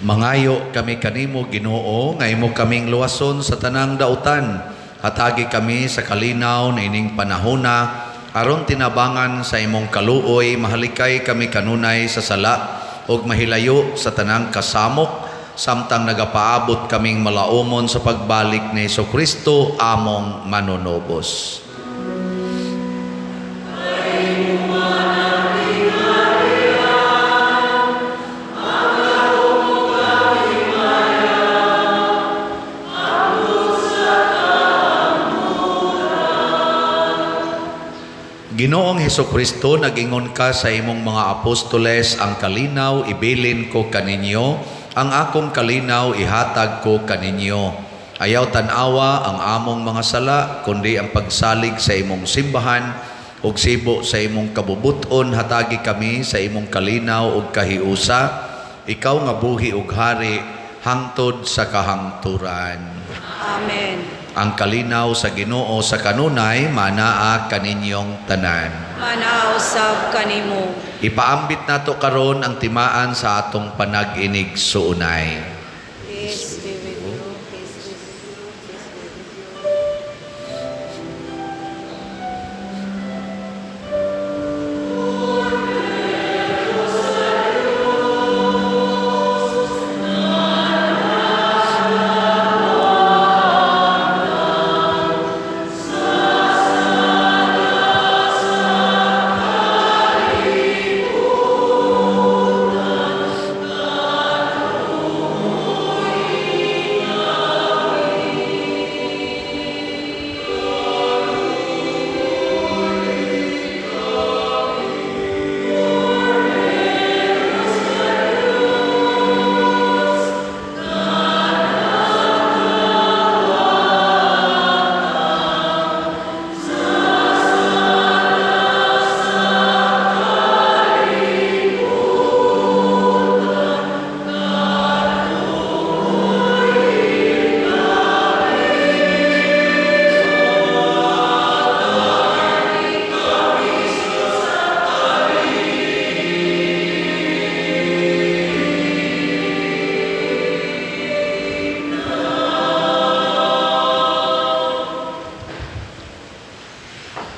Mangayo kami kanimo Ginoo, nga imo kaming luwason sa tanang dautan. Hatagi kami sa kalinaw na ining panahona, aron tinabangan sa imong kaluoy, mahalikay kami kanunay sa sala, ug mahilayo sa tanang kasamok, samtang nagapaabot kaming malaumon sa pagbalik ni Jesucristo among manunobos. Ginoong Hesukristo, nagingon ka sa imong mga apostoles, ang kalinaw ibilin ko kaninyo, ang akong kalinaw ihatag ko kaninyo. Ayaw tanawa ang among mga sala, kundi ang pagsalig sa imong simbahan, ug sibo sa imong kabubuton hatagi kami sa imong kalinaw ug kahiusa, ikaw nga buhi ug hari, hangtod sa kahangturan. Amen. Ang kalinaw sa Ginoo sa kanunay, manaa kaninyong tanan. Manaw sab kanimo. Ipaambit nato karon ang timaan sa atong panag-inig suunay. Peace be with you. Peace be with you. Peace be with you.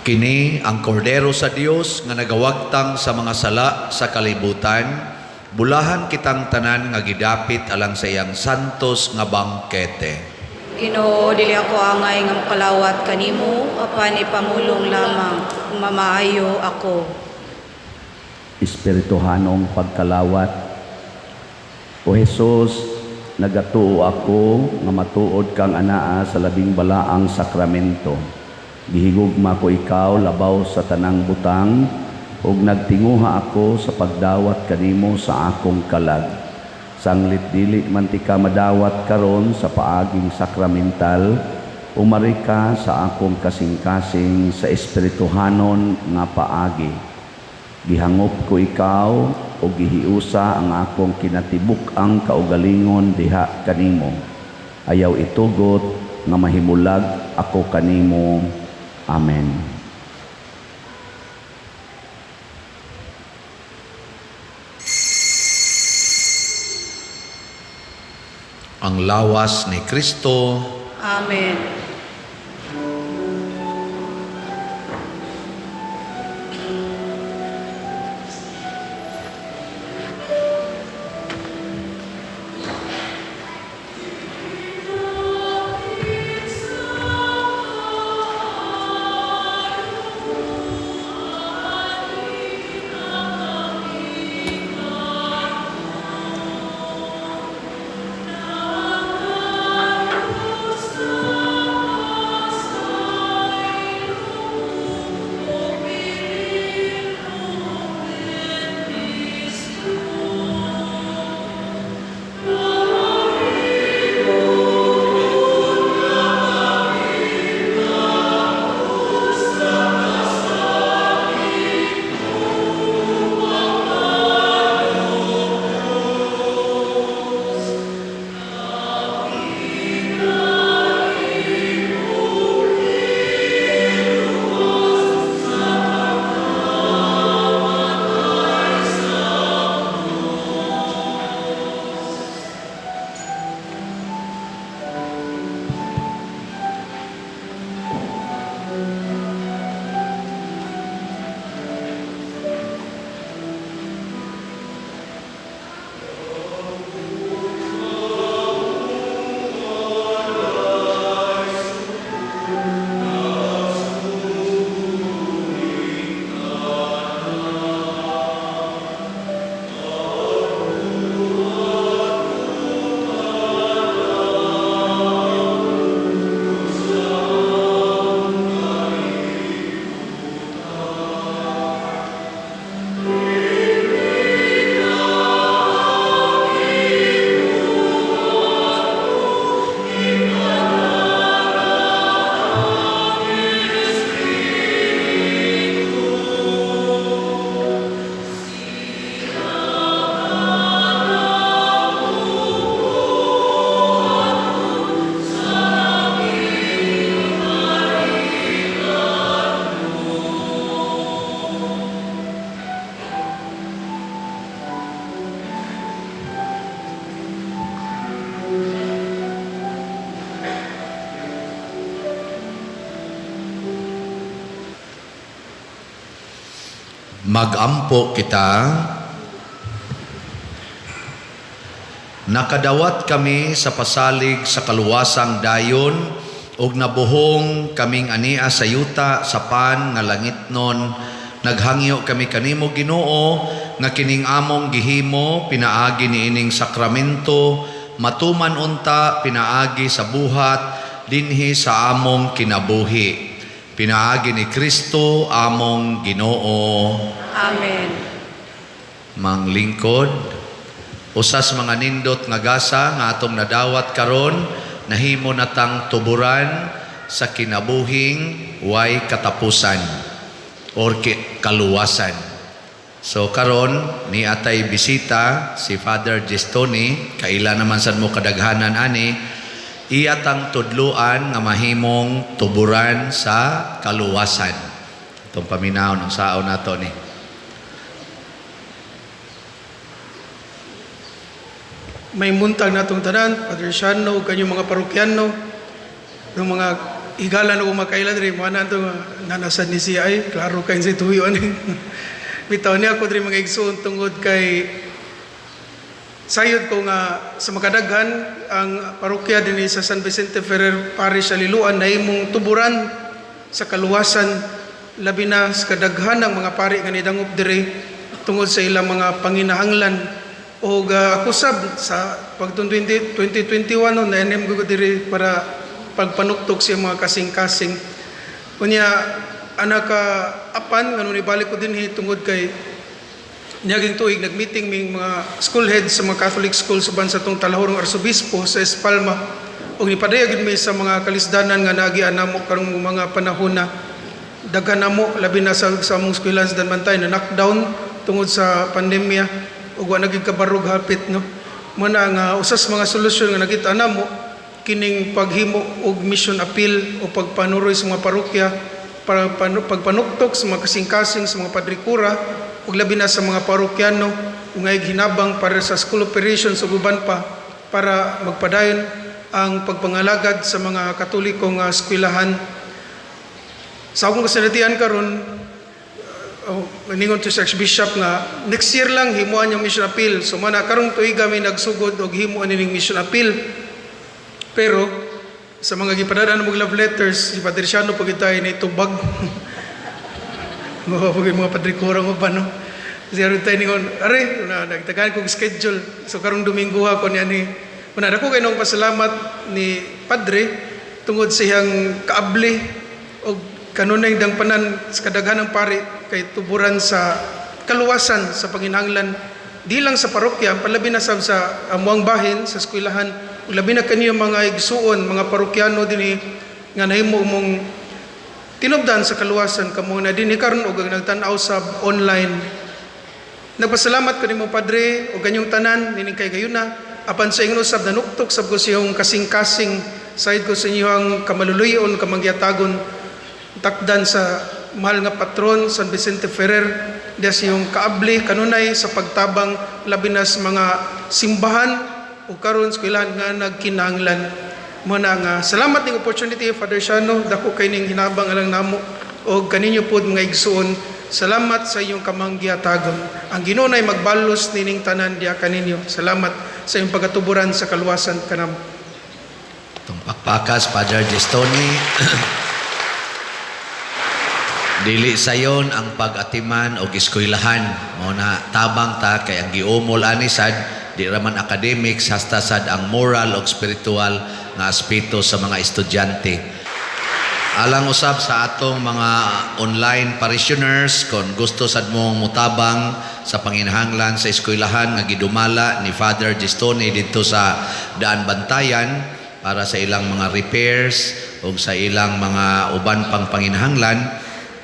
Kini ang kordero sa Dios nga nagawagtang sa mga sala sa kalibutan, bulahan kitang tanan nga gidapit alang sa iyang santos nga bangkete. Ginoo, dili ako angay nga mokalawat kanimo, apan ipamulong lamang kung mamaayo ako. Espirituhanong pagkalawat. O Jesus, nagatuo ako nga matuod kang anaa sa labing balaang sakramento. Gihigugma ko ikaw labaw sa tanang butang, ug nagtinguha ako sa pagdawat kanimo sa akong kalag. Sanglit dili man ti ka madawat karon sa paaging sakramental, umari ka sa akong kasing-kasing sa espirituhanon nga paagi. Gihangop ko ikaw o gihiusa ang akong kinatibuk-ang kaugalingon diha kanimo. Ayaw itugot nga mahimulag ako kanimo. Amen. Ang lawas ni Kristo. Amen. Magampo kita. Nakadawat kami sa pasalig sa kaluwasang dayon ug nabuhong kaming ania sa yuta sa pan nga langitnon. Naghangyo kami kanimo Ginoo nga kining among gihimo pinaagi niining sakramento matuman unta pinaagi sa buhat dinhi sa among kinabuhi. Pinaagi ni Kristo among Ginoo. Amen. Manglingkod, usas mga nindot nga gasa nga atong nadawat karon, nahimo natang tuburan sa kinabuhing way katapusan or kaluwasan. So karon ni atay bisita si Father Gestoni, kaila naman sad mo kadaghanan ani, iyatang tudluan nga mahimong tuburan sa kaluwasan. Itong paminaw ng sao nato ni. May muntag natong tanan, Father Shano, kanyang mga parokyano, ng mga higalan o makailan rin, mga nato nanasad ni siya ay, klaro kayo sa tuyo. Bitaw niya ako rin mga igsoon tungod kay sayod ko nga sa makadaghan ang parokya din sa San Vicente Ferrer Parish sa Liloan na imong tuburan sa kaluwasan labi na sa kadaghan ng mga pari nga nidangop dire tungod sa ilang mga panginahanglan o ako sab sa pagtong 2021 no na enem ko dire para pagpanuktok sa mga kasing-kasing kunya anak apan nga nung ibalik ko din tungod kay niyaging tuig nagmeeting ming mga school heads sa mga Catholic schools suban sa tong Talahorong Arsobispo sa Espalma ug nipadayag mi sa mga kalisdanan nga nagian namo karong mga panahon na daghan namo labi na sa among eskwelahan sa Danbantay na knockdown tungod sa pandemya ug wa naging kabarog hapit no muna nga usas mga solusyon nga nakita namo kining paghimo og mission appeal o pagpanuroy sa mga parokya para pagpanuktok sa mga kasing-kasing sa mga padrikura ug labi na sa mga parokyano ug hinabang para sa school operations ug uban pa para magpadayon ang pagpangalagad sa mga Katolikong eskwelahan. Sa akong kasanatian karon ningon to sa Archbishop nga next year lang himuan yung mission appeal. So mana karong tuig kami nagsugod og himuan ning mission appeal. Pero sa mga gipadadaan mong love letters, si Padre Shano pagitay ni tubag. Mga padrikura mo pa, no? Kasi aron tayo ningon, are, nagtagaan kong schedule. So karong Domingo ako niya ni, manada ko kayo ng pasalamat ni Padre tungod sa iyang kaabli o kanunay dang panan sa kadaghan ng pari kay tuburan sa kaluwasan sa panginahanglan di lang sa parokya, palabi na sa amuang bahin, sa eskwelahan, labi na kaniyo mga igsuon, mga parokyano din nga nahimo mong tinubdan sa kaluwasan kamo na din karon og nagtan-aw sa online. Nagpasalamat ko nimo Padre o ganyong tanan nining kay gayuna apan sa ingon usab nanuktok sab ko sa iyong kasing-kasing side ko sa inyong kamaluluyon kamangyatagon takdan sa mahal nga patron San Vicente Ferrer des yung kaabli kanunay sa pagtabang labi na sa mga simbahan o karon eskwelahan nga nagkinahanglan mo na nga salamat ning opportunity Father Shano dako kay ning hinabang alang namo o kaninyo pod mga igsuon salamat sa iyong kamangyatagon ang Ginoo nay magbalos nining tanan diha kaninyo salamat sa iyong pagatuburan sa kaluwasan kanamo. Itong pakpakas Father Gestoni. Dili sayon ang pag-atiman o eskwelahan mo na tabang ta kay ang giumol ani sad di raman academics hasta sad ang moral o spiritual nga aspeto sa mga estudyante. Alang usab sa atong mga online parishioners kung gusto sad mong mutabang sa panginahanglan sa eskwelahan nga gidumala ni Father Gestoni dito sa Daan Bantayan para sa ilang mga repairs o sa ilang mga uban pang panginahanglan.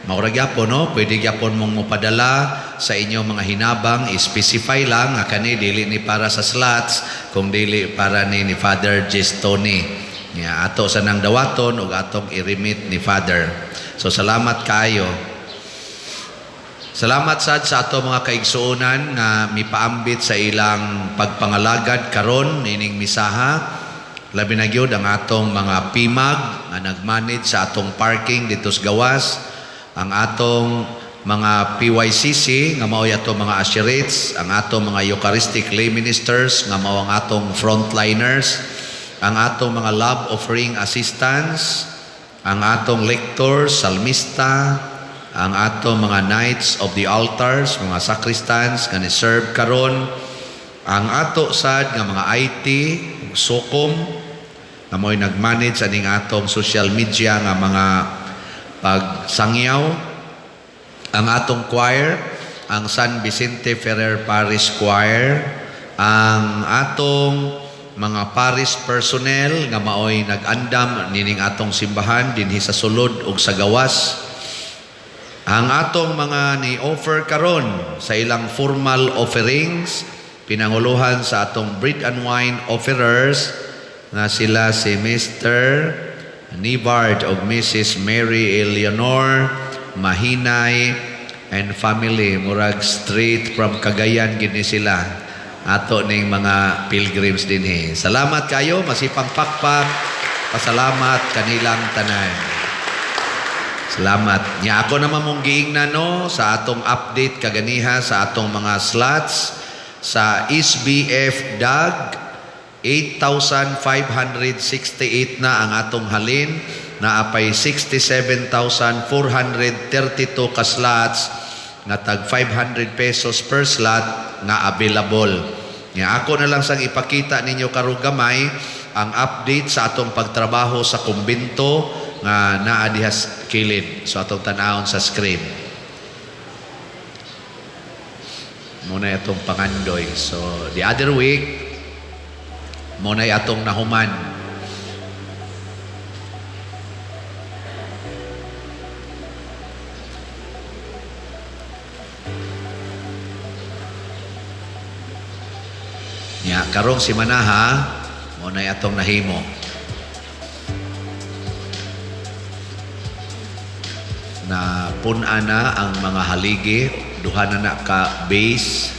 Maura gyapon no, pwede gyapon mong mopadala sa inyong mga hinabang, i-specify lang nga kani dili ni para sa slots, kung dili para ni Father Gestoni. Ya, ato sa nang dawaton ug atong i-remit ni Father. So salamat kaayo. Salamat sad sa ato mga kaigsuonan nga mipaambit sa ilang pagpangalagad karon nining misaha. Labi na gyud ang atong mga PIMAG nga nagmanage sa atong parking dito sa gawas. Ang atong mga PYCC nga mao ato mga usherates, ang atong mga Eucharistic lay ministers nga mao ang atong frontliners, ang atong mga love offering assistants, ang atong lectors, salmista, ang atong mga knights of the altars, mga sacristans nga ni serve karon, ang ato sad nga mga IT, sukom nga mo'y nag-manage aning atong social media nga mga pagsangyaw, ang atong choir, ang San Vicente Ferrer Parish Choir, ang atong mga parish personnel nga maoy nag-andam nining atong simbahan dinhi sa sulod ug sa gawas, ang atong mga ni-offer karon sa ilang formal offerings, pinanguluhan sa atong bread and wine offerers nga sila si Mr. Nibard o Mrs. Mary Eleanor Mahinay and family, murag straight from Cagayan gini sila, ato ning mga pilgrims dinhi. Salamat kayo, masipang pakpak, pasalamat kanilang tanan. Salamat. Nya ako naman mong giingnan no sa atong update kaganiha sa atong mga slots sa SBF DAG, 8,568 na ang atong halin, na apay 67,432 ka slots nga tag 500 pesos per slot nga available. Nya ako na lang sang ipakita ninyo karong gamay ang update sa atong pagtrabaho sa kumbento nga naa diha sa kilid. So atong tan-awon sa screen. Muna itong pangandoy. So the other week, muna atong nahuman. Ya, karong si Manaha, muna atong nahimo. Na puna na ang mga haligi, duha na ka base.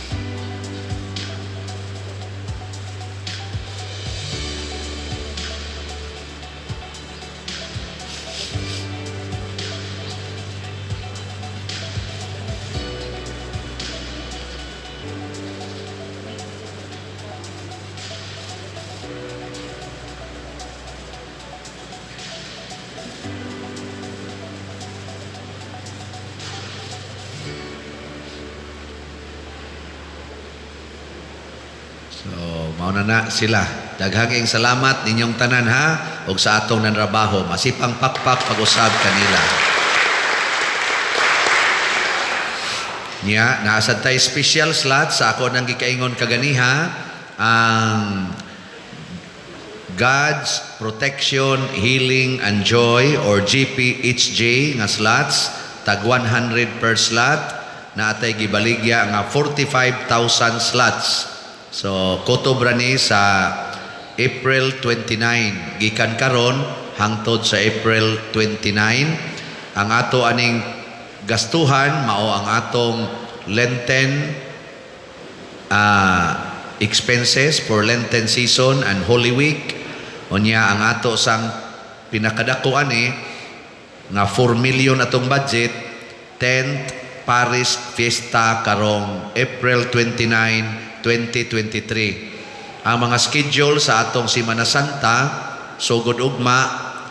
So, mauna na sila. Daghang salamat ninyong tanan ha, ug sa atong nanrabaho. Masipang pakpak pag-usab kanila. Nya, naasad tayo special slot sa ako nang gikaingon kaganiha, ang God's Protection, Healing, and Joy or GPHJ nga slots, tag 100 per slot, na atay gibaligya nga 45,000 slots. So, kutobra ni sa April 29, gikan karon hangtod sa April 29. Ang ato aning gastuhan, mao ang atong Lenten expenses for Lenten season and Holy Week. Unya ang ato sang pinakadako ani nga 4 million atong budget, 10th Paris Fiesta karong April 29, 2023. Ang mga schedule sa atong Semana Santa, sugod ugma,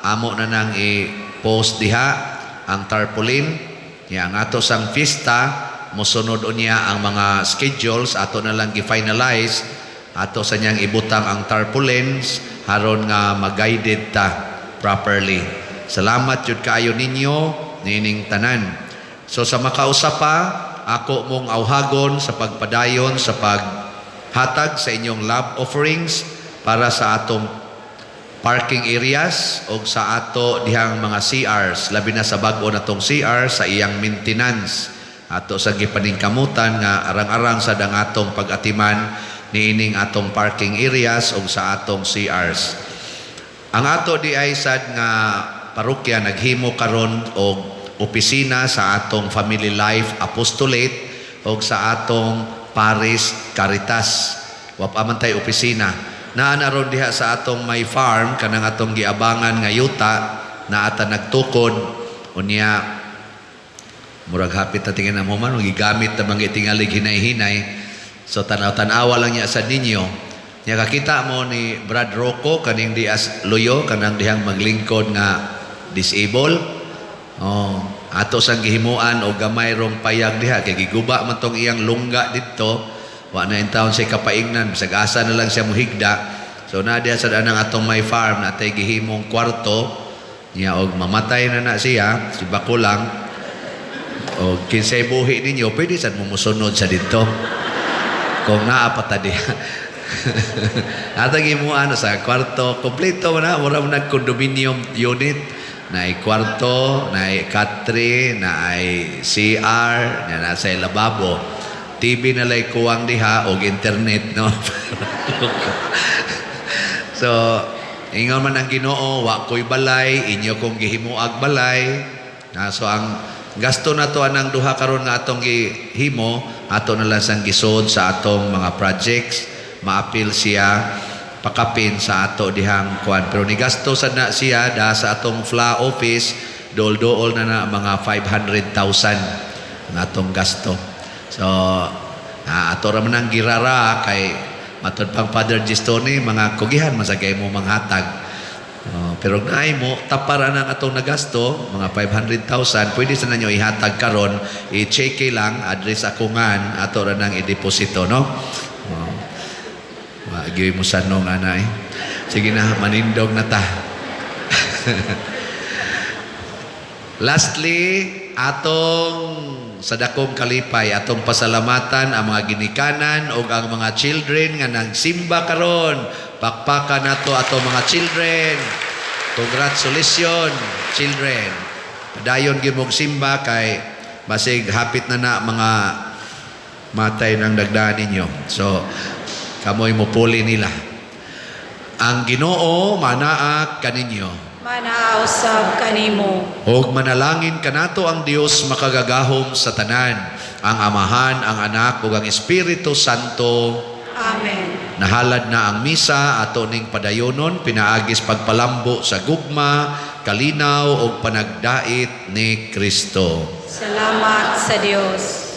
amo na nang i-post diha ang tarpaulin. Ang ato sang fiesta, musunod unya ang mga schedules, ato na lang i-finalize, ato sa niyang ibutang ang tarpaulins, haron nga mag-guided ta properly. Salamat yun kaayo ninyo, nining tanan. So sa makausapa, ako mong awhagon sa pagpadayon sa paghatag sa inyong love offerings para sa atong parking areas o sa ato dihang mga CRs, labi na sa bag-o natong CR sa iyang maintenance. Ato sa gipaningkamutan nga arang-arang sa dang atong pag-atiman niining atong parking areas o sa atong CRs. Ang ato di ay sad nga parokya naghimo karon og opisina sa atong Family Life Apostolate o sa atong Paris Caritas. Wapaman tay opisina. Naanaron diha sa atong may farm, kanang atong giabangan nga yuta, na ata nagtukod, unya Murag hapit na tingin na mo man, gigamit na mga tingalig hinay-hinay. So tanaw-tanawa lang niya sa ninyo. Nya kakita mo ni Brad Rocco kaning dias loyo kanang dihang maglingkod nga disable. Oh, ato sang gihimuan o gamay rong payag diha kay giguba man tong iyang lungga didto. Wa na in town siya kapaingnan, bisag asa na lang siya muhigda. So na diha sa danang atong may farm natay gihimong kwarto niya og mamatay na siya, si bako lang. O kinsay buhi ninyo, pwede sad mo musunod sa dito. Kung naapata diha. Atagi mo ano sa kwarto, kompleto na, mura mo nag-condominium unit. Na ay kwarto, na ay katri, na ay CR, na nasa lababo. TV na lay kuwang diha o internet, no? So, ingon man ang Ginoo, wa ko'y balay, inyo kong gihimuag balay. So, ang gasto na to anang duha karon nga atong gihimo, ato na lang sang gisod sa atong mga projects. Maapil siya pakapin sa ato dihang kuan, pero ni gasto sad na siya da sa atong FLA office dool-dool na mga 500,000 ang atong gasto. So ato ra man ang girara kay matud pang Father Gistoni mga kugihan masagay mo manghatag. Pero naay mo taparan ang atong nagasto mga 500,000 pwede sa nanyo ihatag karon i-check lang address akungan ato ra nang i-deposito, no? Magiyoy mo sa nung anay. Sige na, manindog na ta. Lastly, atong sa dakong kalipay, atong pasalamatan ang mga ginikanan o ang mga children nga nagsimba karon. Pakpakan nato atong mga children. Congratulations, children. Padayon gimog simba kay basig hapit na mga matay ng dagdahan ninyo. So, kamoy mo puli nila. Ang Ginoo manaak kaninyo. Manausab kanimo. Og manalangin kanato ang Dios makagagahom sa tanan, ang Amahan, ang Anak ug ang Espiritu Santo. Amen. Nahalad na ang misa ato ning padayonon pinaagis pagpalambo sa gugma, kalinaw ug panagdait ni Kristo. Salamat sa Dios.